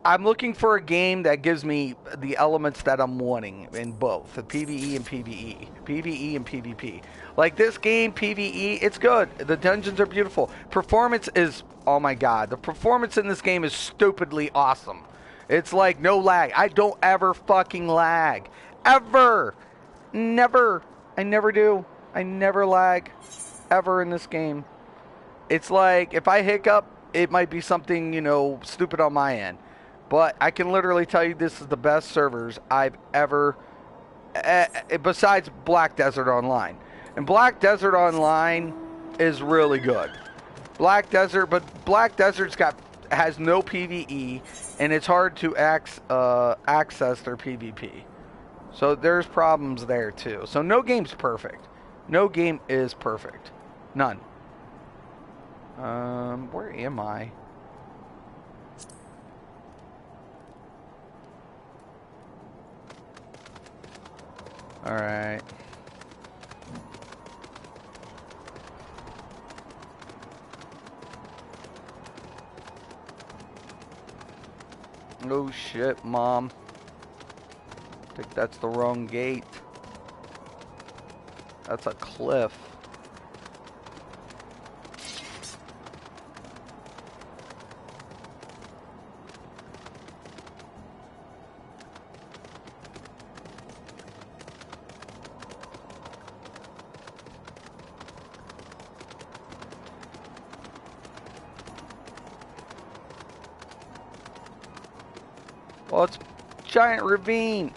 I'm looking for a game that gives me the elements that I'm wanting in both, the PvE and PvP. Like this game, PvE, it's good. The dungeons are beautiful. Performance is, oh my god, the performance in this game is stupidly awesome. It's like no lag. I don't ever fucking lag. Ever. Never. I never do. I never lag. Ever in this game. It's like if I hiccup, it might be something, you know, stupid on my end. But I can literally tell you this is the best servers I've ever, besides Black Desert Online. And Black Desert Online is really good. Black Desert, but Black Desert's has no PvE, and it's hard to access their PvP. So there's problems there too. So no game's perfect. No game is perfect. None. Where am I? All right. Oh shit, Mom. I think that's the wrong gate. That's a cliff. Well, it's giant ravine.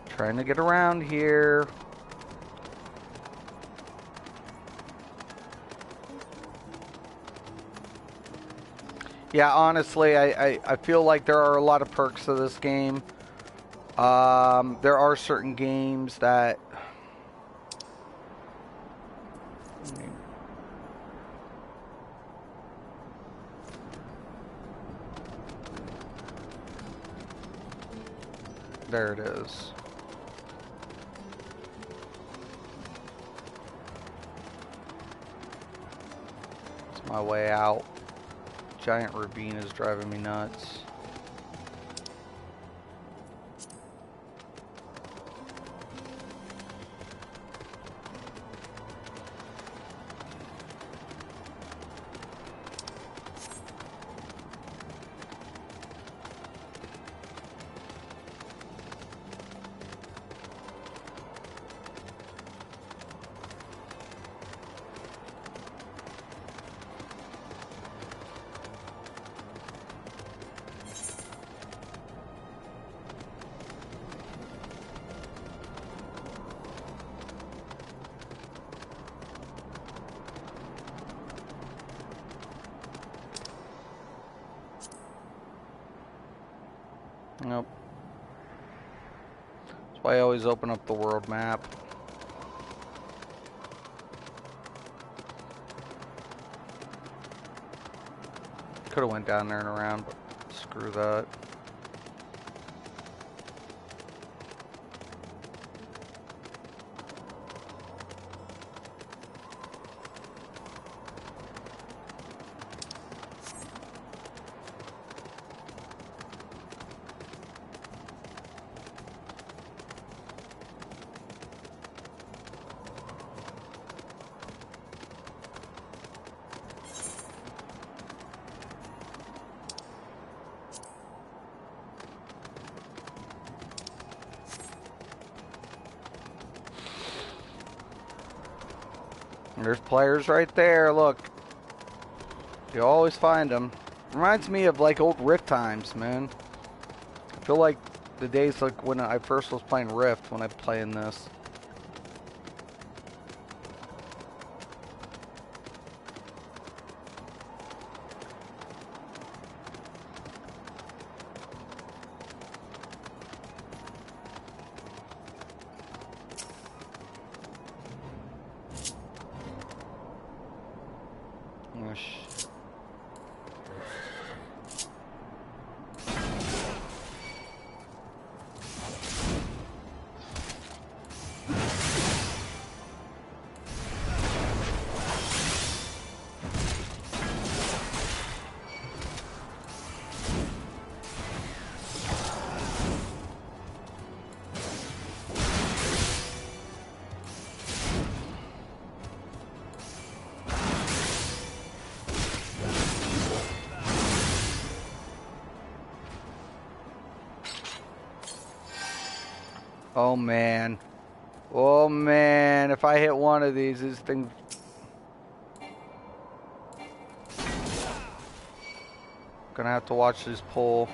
Trying to get around here. Yeah, honestly, I feel like there are a lot of perks to this game. There are certain games that... There it is. It's my way out. Giant ravine is driving me nuts. Nope. That's why I always open up the world map. Could have went down there and around, but screw that. There's players right there, look. You always find them. Reminds me of like old Rift times, man. I feel like the days like when I first was playing Rift, when I playing this. Oh man. Oh man, if I hit one of these, this thing... Gonna have to watch this pull.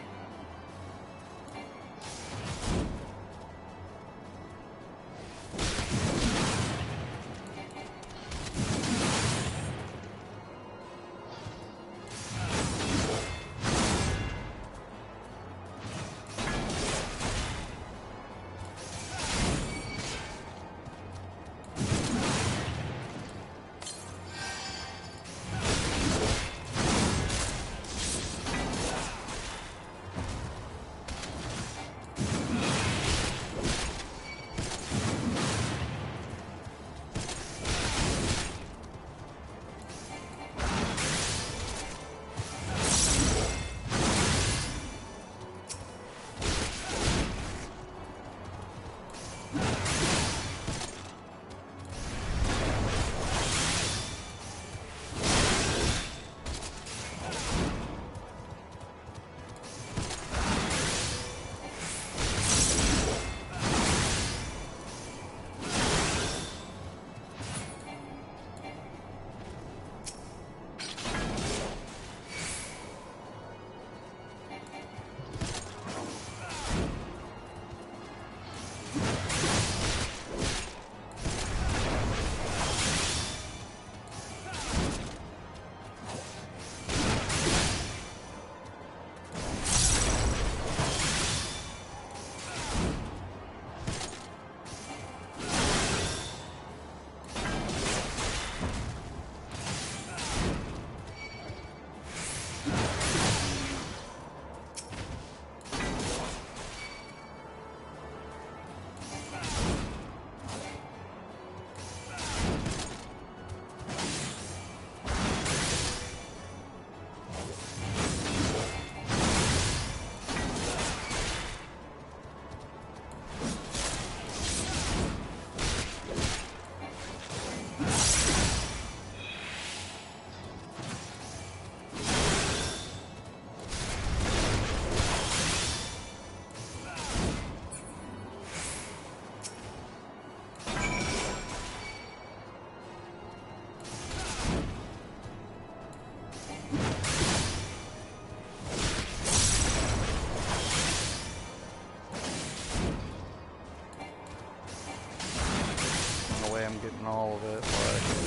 I'm getting all of it, but...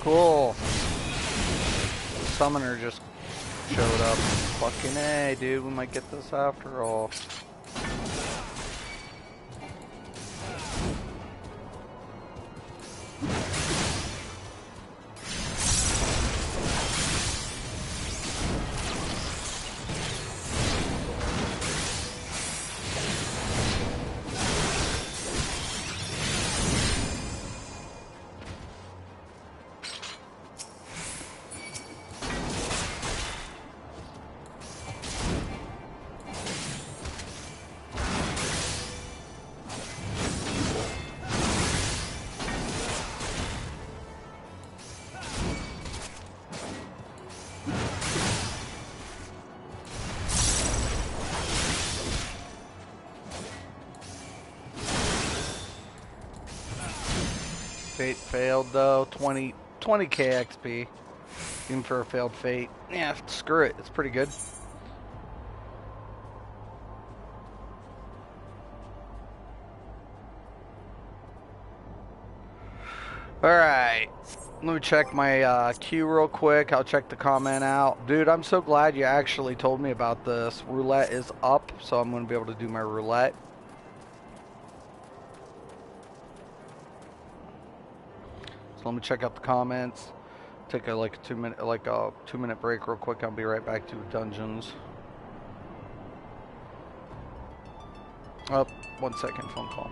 Cool. Summoner just showed up. Fucking A, dude. We might get this after all. Fate failed though. 20k XP. Even for a failed fate. Yeah, screw it. It's pretty good. Alright. Let me check my queue real quick. I'll check the comment out. Dude, I'm so glad you actually told me about this. Roulette is up, so I'm going to be able to do my roulette. So let me check out the comments. Take a like a 2-minute break real quick. I'll be right back to dungeons. Oh, 1 second, phone call.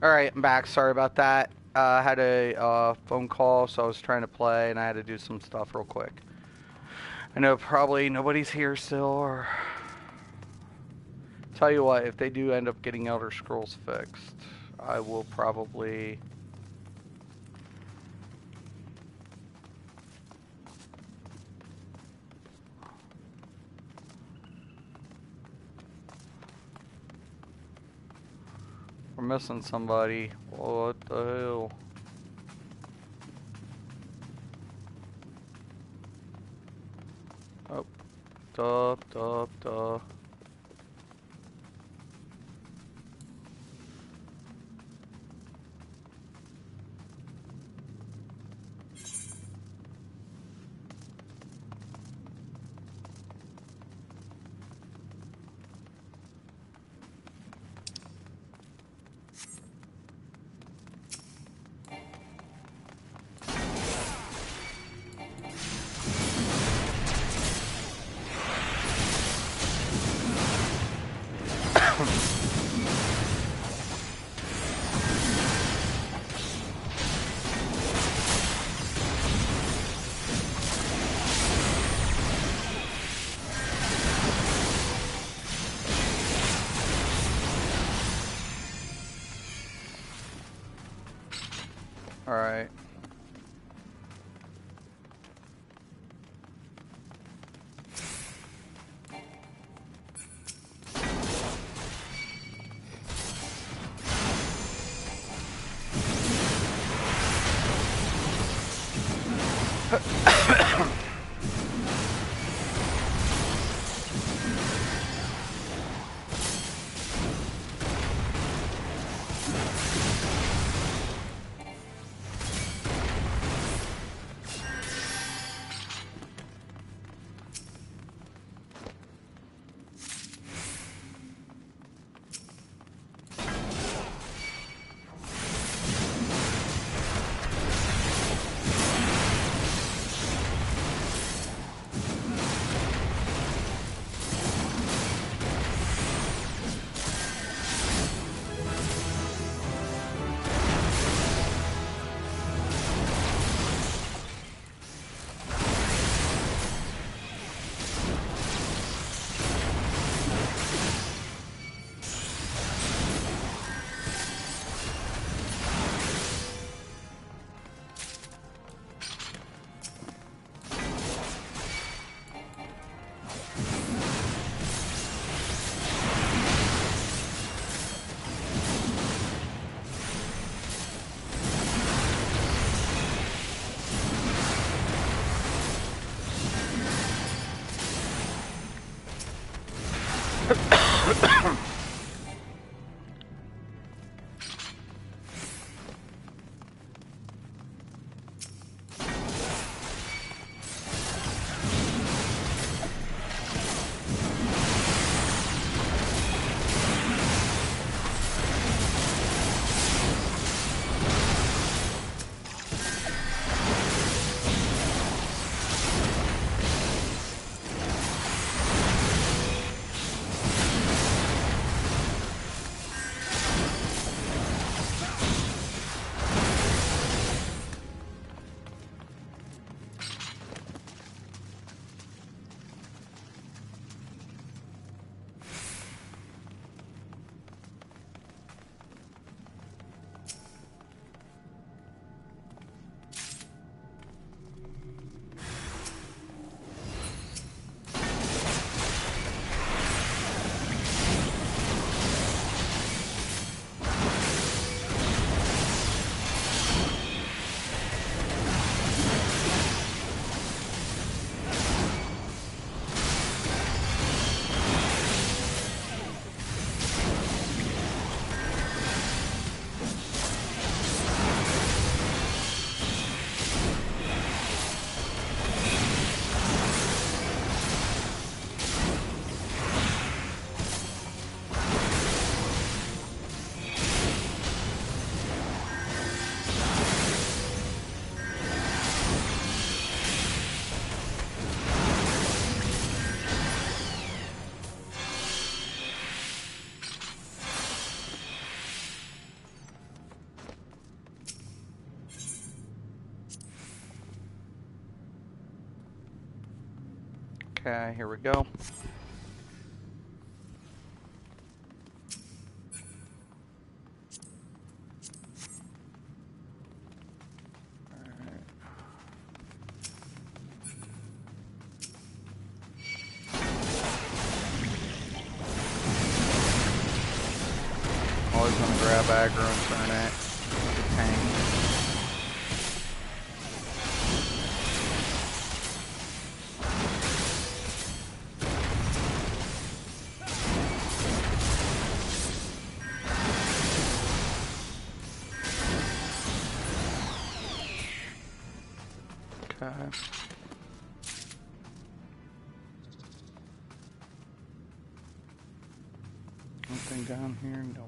Alright, I'm back. Sorry about that. I had a phone call, so I was trying to play, and I had to do some stuff real quick. I know probably nobody's here still, or... Tell you what, if they do end up getting Elder Scrolls fixed, I will probably... We're missing somebody. What the hell? Oh. Duh, duh, duh. Alright. Okay, here we go. Always gonna grab aggro and turn it. Like a tank. Okay. Anything down here? No.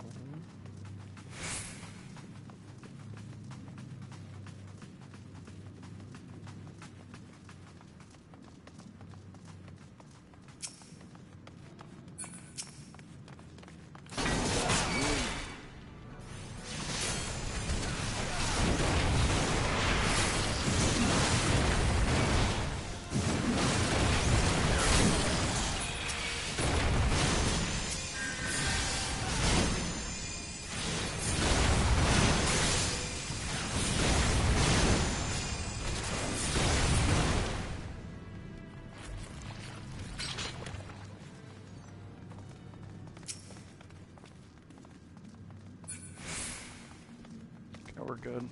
Okay, we're good.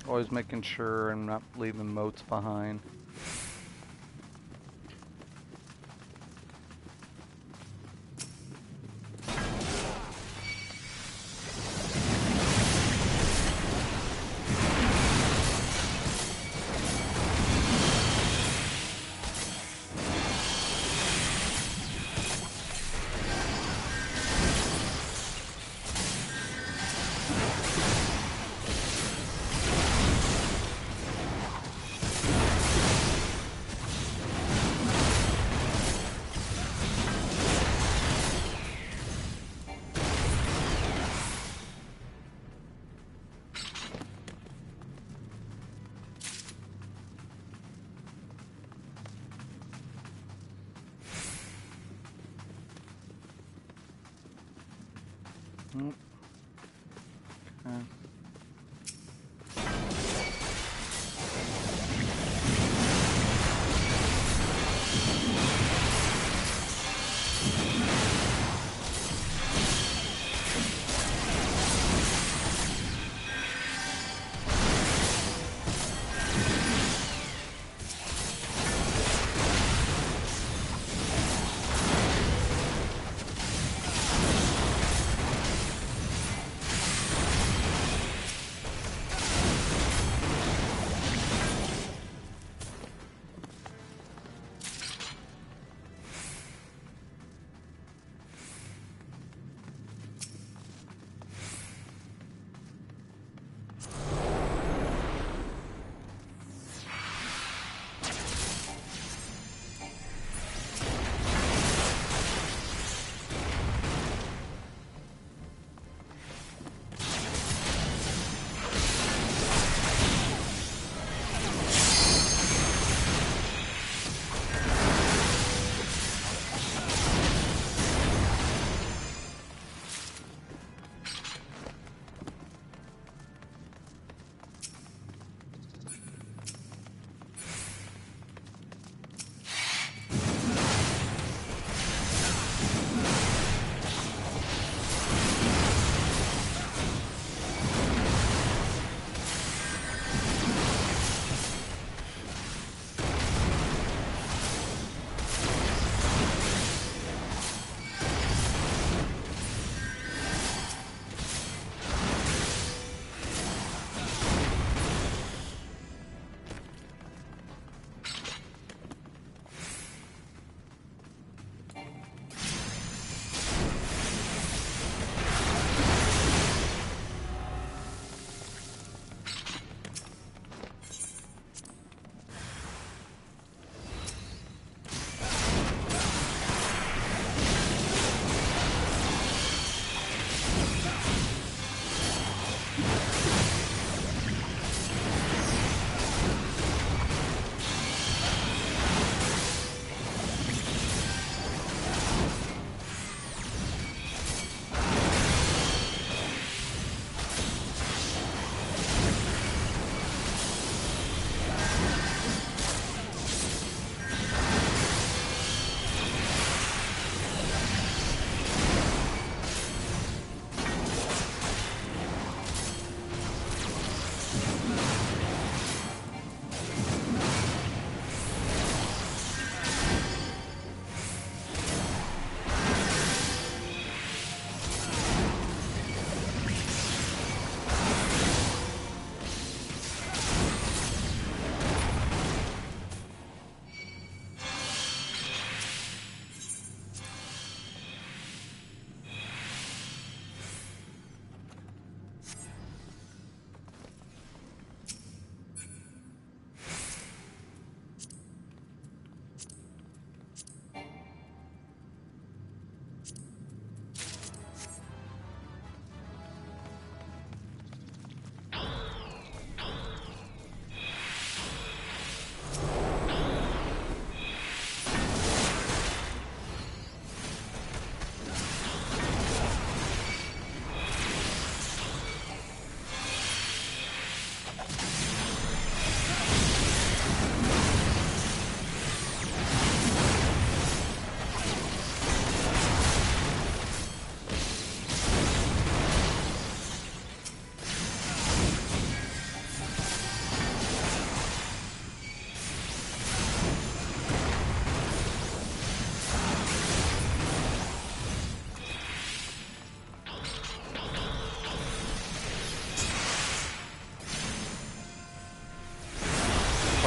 Always making sure I'm not leaving moats behind. Nope. Okay.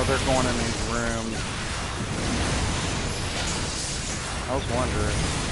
they're going in these rooms. I was wondering.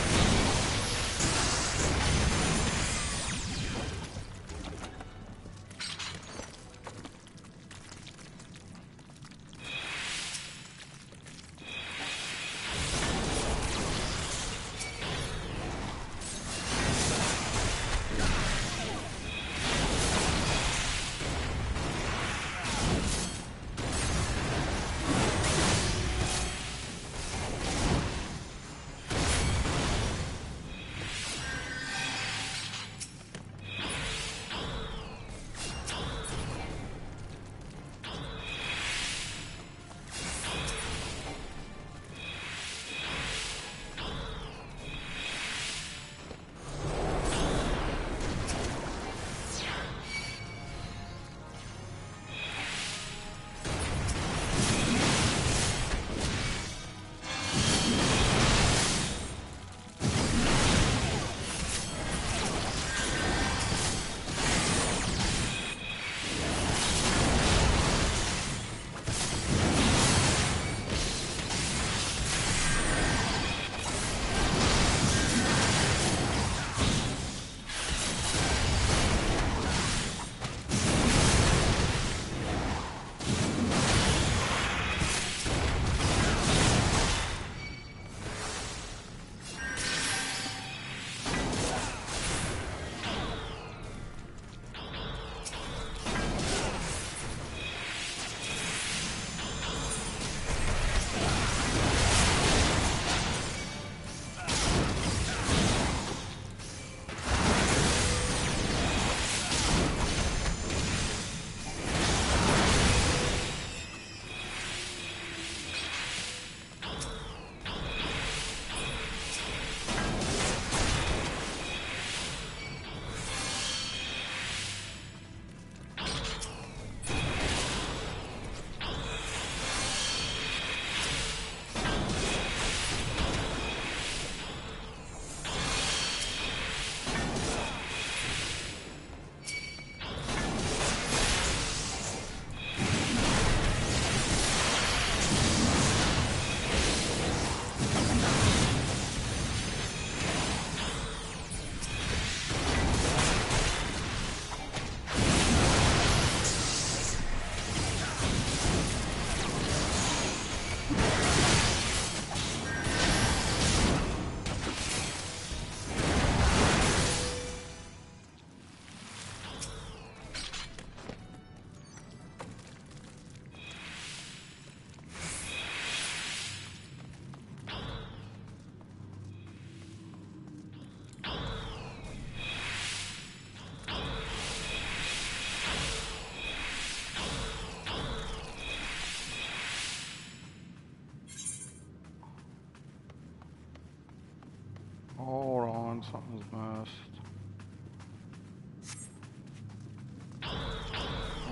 Hold on, something's missed.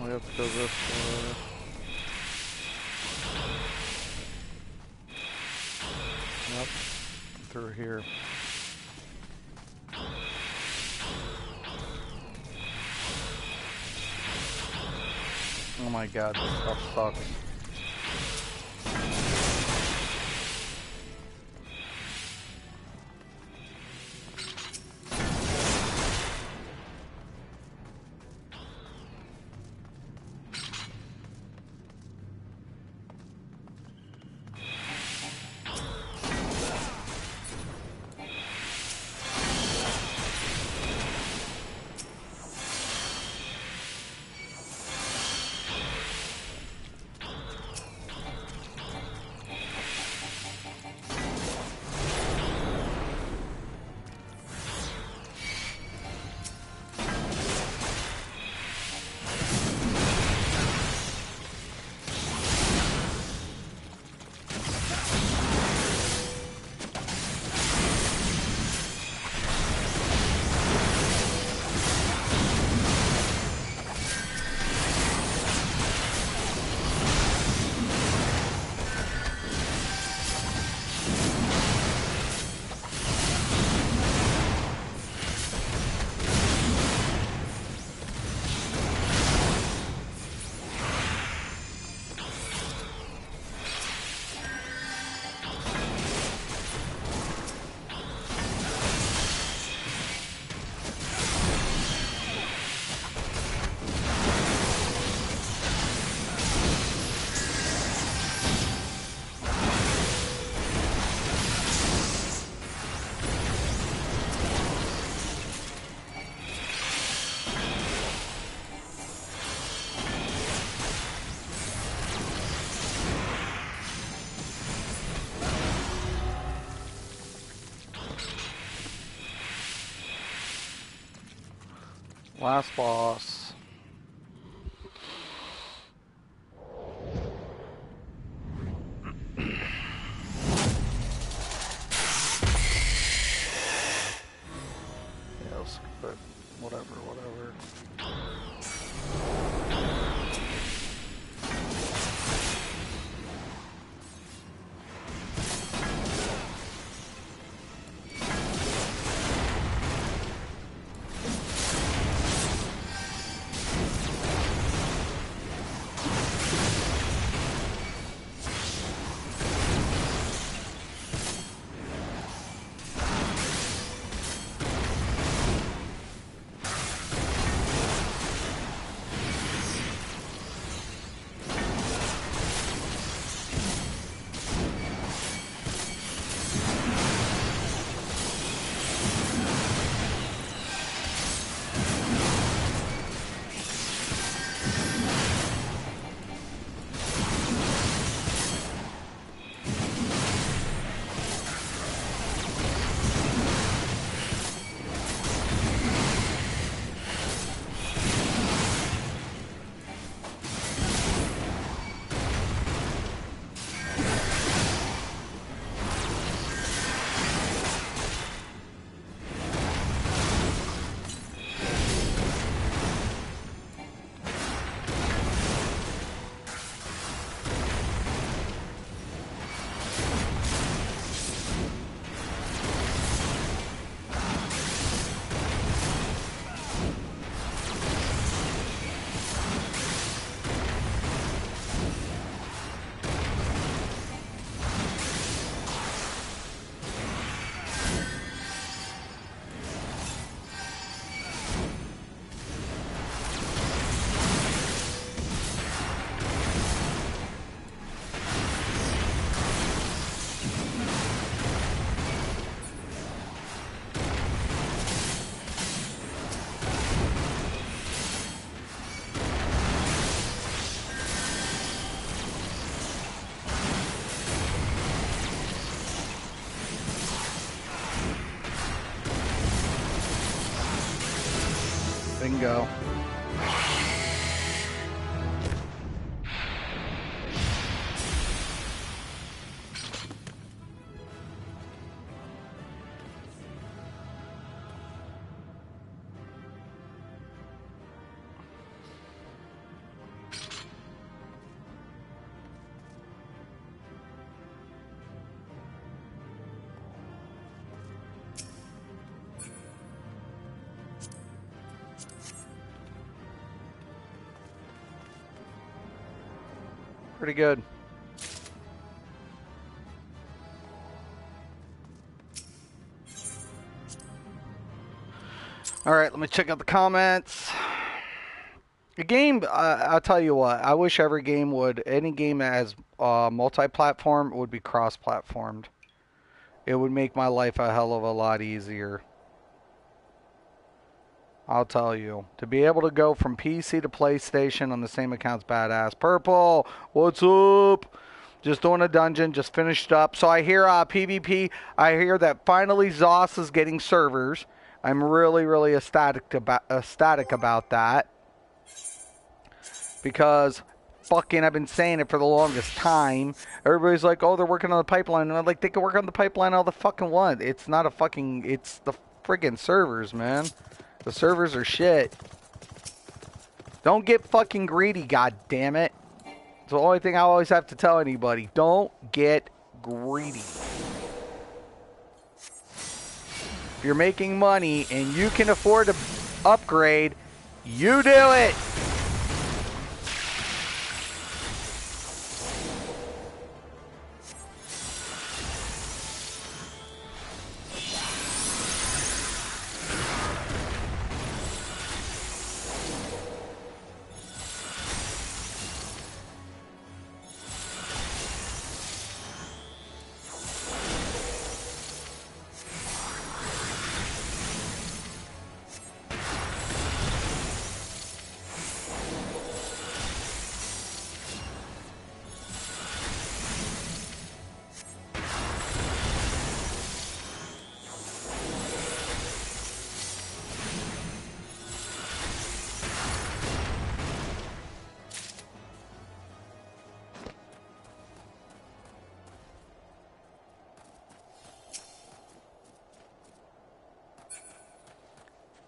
We have to go this way. Yep, through here. Oh my god, this stuff sucks. Last boss. Yes, but whatever. Bingo. Pretty good. All right, let me check out the comments. The game, I'll tell you what, I wish every game would, any game that has multi-platform would be cross-platformed. It would make my life a hell of a lot easier. I'll tell you. To be able to go from PC to PlayStation on the same account's badass. Purple, what's up? Just doing a dungeon, just finished up. So I hear PvP, I hear that finally ZOS is getting servers. I'm really ecstatic about that. Because fucking I've been saying it for the longest time. Everybody's like, oh, they're working on the pipeline. And I'm like, they can work on the pipeline all the fucking want. It's not a fucking, it's the friggin' servers, man. The servers are shit. Don't get fucking greedy, goddammit. It's the only thing I always have to tell anybody. Don't get greedy. If you're making money and you can afford to upgrade, you do it.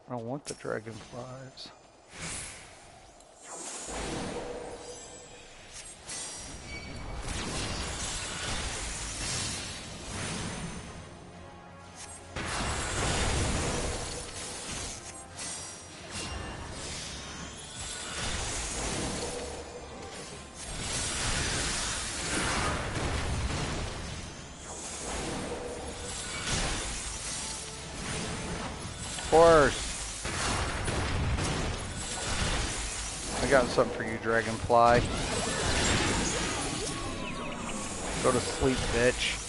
I don't want the dragonflies. Horse. I got something for you, dragonfly. Go to sleep, bitch.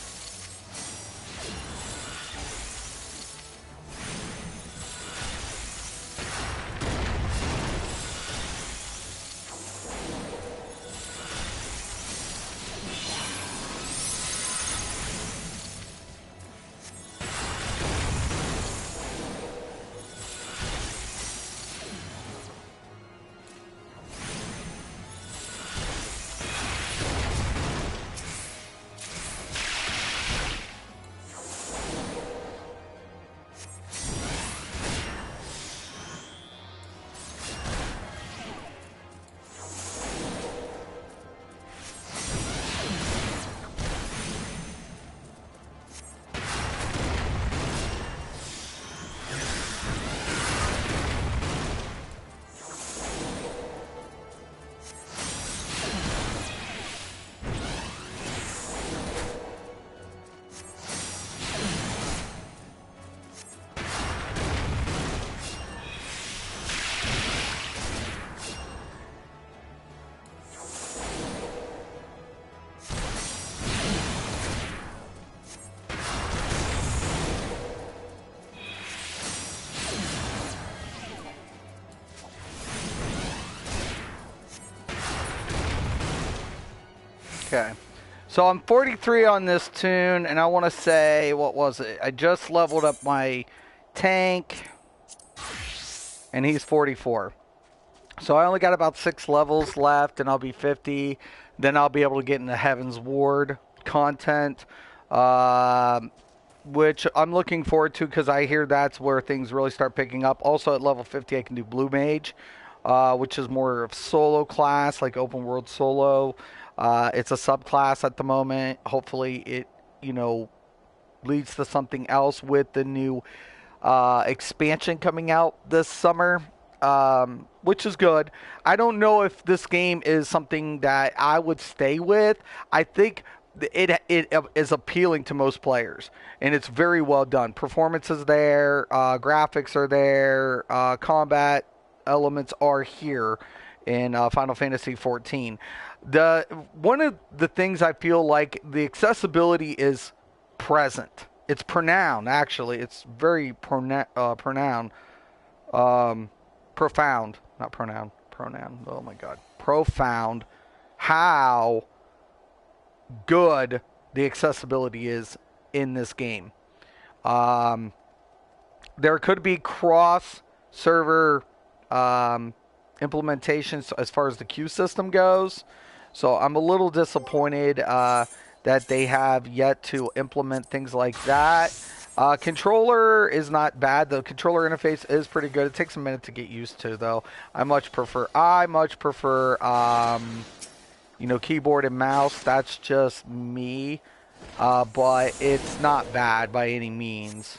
Okay. So I'm 43 on this tune, and I want to say, what was it? I just leveled up my tank, and he's 44. So I only got about 6 levels left, and I'll be 50. Then I'll be able to get into Heaven's Ward content, which I'm looking forward to because I hear that's where things really start picking up. Also at level 50, I can do Blue Mage, which is more of solo class, like open world solo. It's a subclass at the moment. Hopefully it, leads to something else with the new expansion coming out this summer, which is good. I don't know if this game is something that I would stay with. I think it is appealing to most players, and it's very well done. Performance is there, graphics are there, combat elements are here in Final Fantasy XIV. One of the things I feel like the accessibility is present. It's pronounced, actually. It's very profound. Not pronoun. Pronoun. Oh my god. Profound. How good the accessibility is in this game. There could be cross-server implementations as far as the queue system goes. So I'm a little disappointed that they have yet to implement things like that. Controller is not bad. The controller interface is pretty good. It takes a minute to get used to, though. I much prefer keyboard and mouse. That's just me. But it's not bad by any means.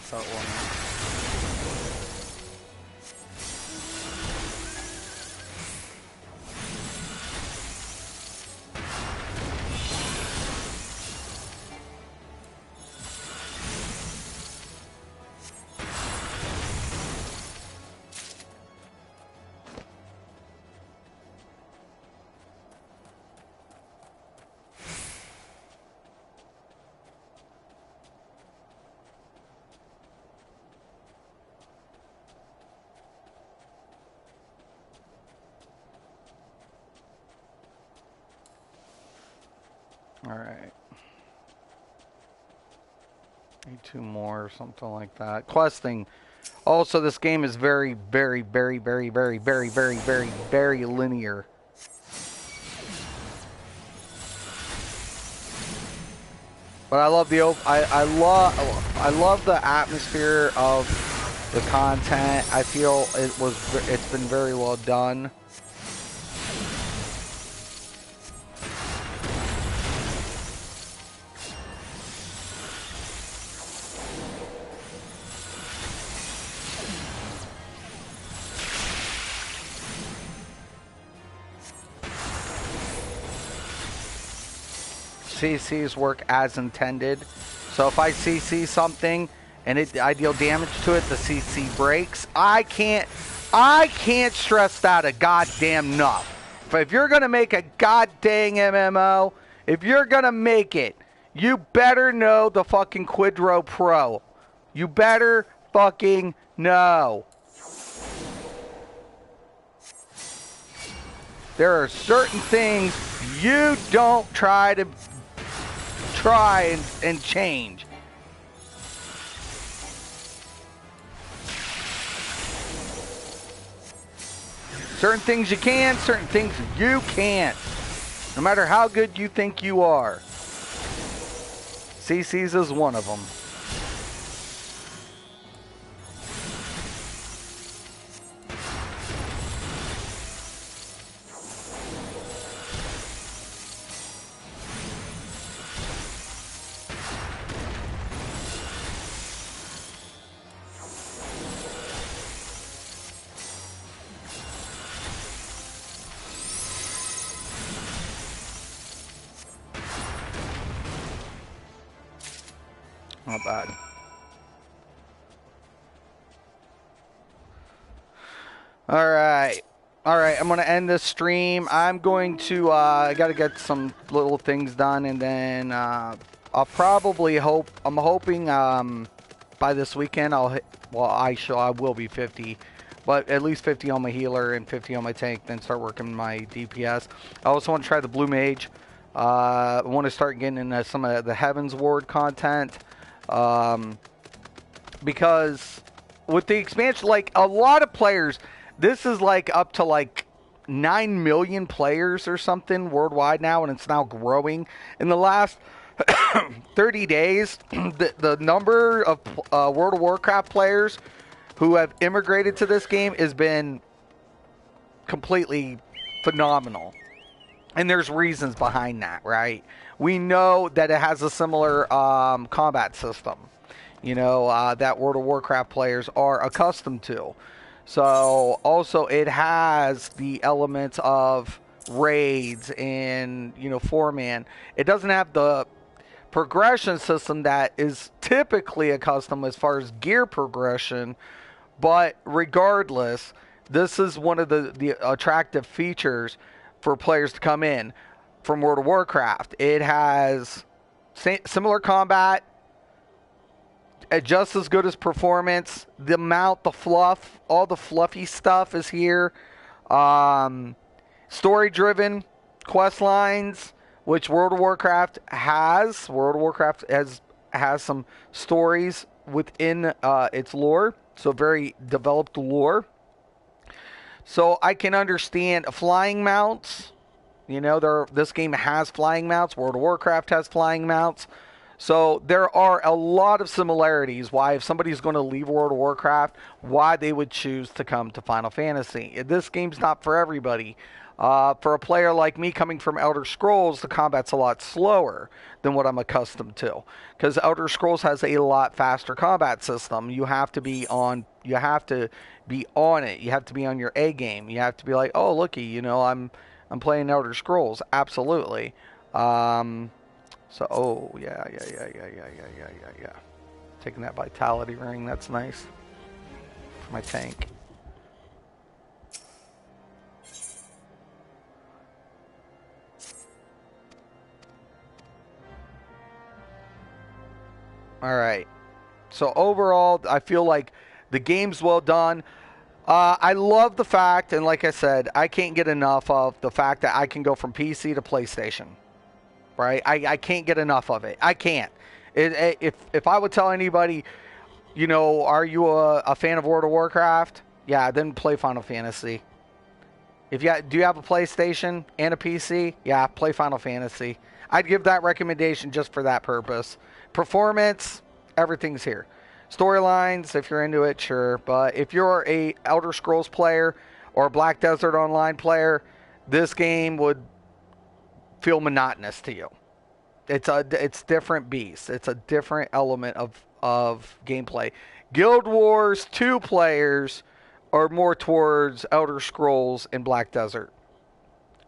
start warning. Alright. Need 2 more or something like that. Questing. Also, this game is very, very, very, very, very, very, very, very, very linear. But I love the I love the atmosphere of the content. I feel it's been very well done. CCs work as intended. So if I CC something and I deal damage to it, the CC breaks. I can't stress that a goddamn enough. If you're gonna make a goddamn MMO, if you're gonna make it, you better know the fucking Quidro Pro. You better fucking know. There are certain things you don't try and change. Certain things you can, certain things you can't. No matter how good you think you are. CC's is one of them. Not bad. Alright, I'm going to end this stream. I'm going to, I got to get some little things done, and then I'll probably I'm hoping by this weekend I will be 50, but at least 50 on my healer and 50 on my tank, then start working my DPS. I also want to try the Blue Mage. I want to start getting into some of the Heaven's Ward content. Because with the expansion, like a lot of players, this is like up to like 9 million players or something worldwide now, and it's now growing. In the last 30 days, the number of World of Warcraft players who have immigrated to this game has been completely phenomenal. And there's reasons behind that, right? We know that it has a similar combat system, you know, that World of Warcraft players are accustomed to. So also it has the elements of raids and, you know, 4-man. It doesn't have the progression system that is typically accustomed as far as gear progression, but regardless, this is one of the attractive features for players to come in from World of Warcraft. It has similar combat, just as good as performance. The mount, the fluff, all the fluffy stuff is here. Story-driven quest lines, which World of Warcraft has. World of Warcraft has some stories within its lore, so very developed lore. So I can understand flying mounts. You know, this game has flying mounts. World of Warcraft has flying mounts. So there are a lot of similarities why if somebody's going to leave World of Warcraft, why they would choose to come to Final Fantasy. This game's not for everybody. For a player like me coming from Elder Scrolls, the combat's a lot slower than what I'm accustomed to, because Elder Scrolls has a lot faster combat system. You have to be on. You have to be on it. You have to be on your A game. You have to be like, oh, looky, I'm playing Elder Scrolls. Absolutely. Oh yeah. Taking that vitality ring. That's nice for my tank. All right. So overall, I feel like the game's well done. I love the fact, and like I said, I can't get enough of the fact that I can go from PC to PlayStation. Right? I can't get enough of it. I can't. If I would tell anybody, are you a fan of World of Warcraft? Yeah, then play Final Fantasy. Do you have a PlayStation and a PC? Yeah, play Final Fantasy. I'd give that recommendation just for that purpose. Performance, everything's here. Storylines, if you're into it, sure. But if you're a Elder Scrolls player or a Black Desert Online player, this game would feel monotonous to you. It's different beast. It's a different element of gameplay. Guild Wars 2 players are more towards Elder Scrolls and Black Desert,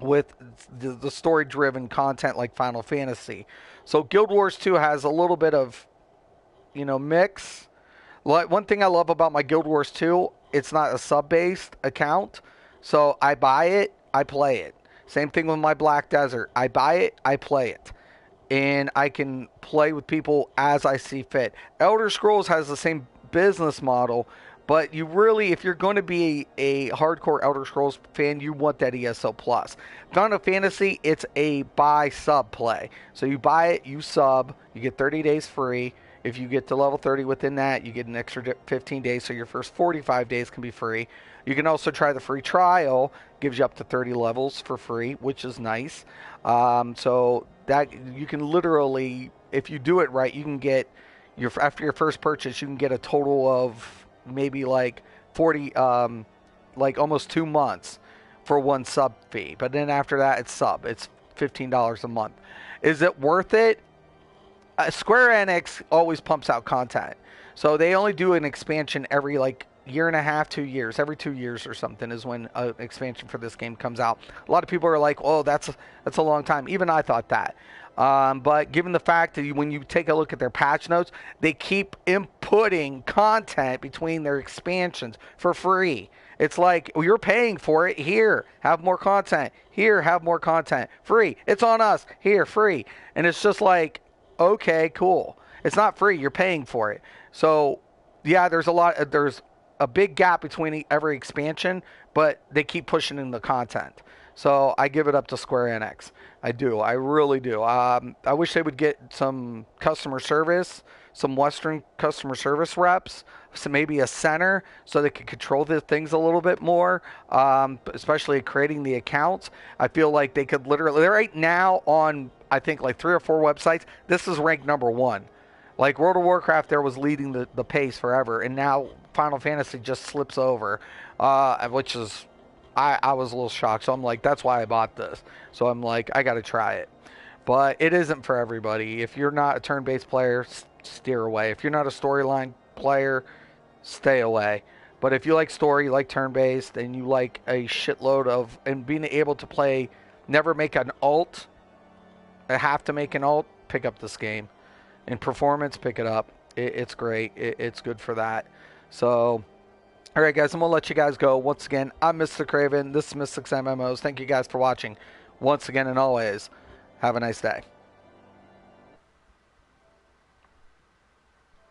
with the story-driven content like Final Fantasy. So Guild Wars 2 has a little bit of, mix. Like, one thing I love about my Guild Wars 2, it's not a sub-based account. So I buy it, I play it. Same thing with my Black Desert. I buy it, I play it. And I can play with people as I see fit. Elder Scrolls has the same business model, but you really, if you're going to be a hardcore Elder Scrolls fan, you want that ESO Plus. Final Fantasy, it's a buy sub play. So you buy it, you sub, you get 30 days free. If you get to level 30 within that, you get an extra 15 days, so your first 45 days can be free. You can also try the free trial, gives you up to 30 levels for free, which is nice. So that you can literally, if you do it right, you can get after your first purchase, you can get a total of maybe like 40, like almost 2 months for one sub fee. But then after that, it's $15 a month. Is it worth it? Square Enix always pumps out content. So they only do an expansion every year and a half, 2 years. Every 2 years or something is when an expansion for this game comes out. A lot of people are like, oh, that's a long time. Even I thought that. But given the fact that when you take a look at their patch notes, they keep inputting content between their expansions for free. It's like, well, you're paying for it. Here, have more content. Here, have more content. Free. It's on us. Here, free. And it's just like, okay, cool. It's not free. You're paying for it. So, yeah, there's a big gap between every expansion, but they keep pushing in the content. So I give it up to Square Enix. I do. I really do. I wish they would get some customer service, some Western customer service reps, so maybe a center so they could control the things a little bit more, especially creating the accounts. I feel like they could literally, they're right now on, I think, like 3 or 4 websites. This is ranked number 1. Like World of Warcraft there was leading the pace forever, and now Final Fantasy just slips over, which is, I was a little shocked. So I'm like, that's why I bought this. So I'm like, I got to try it. But it isn't for everybody. If you're not a turn-based player, steer away. If you're not a storyline player, stay away. But if you like story, you like turn-based, and you like a shitload of, and being able to play, never make an ult, have to make an ult, pick up this game. In performance, pick it up. It's great. It's good for that. So, all right, guys, I'm going to let you guys go. Once again, I'm Mr. Craven. This is Mystics MMOs. Thank you guys for watching. Once again and always, have a nice day.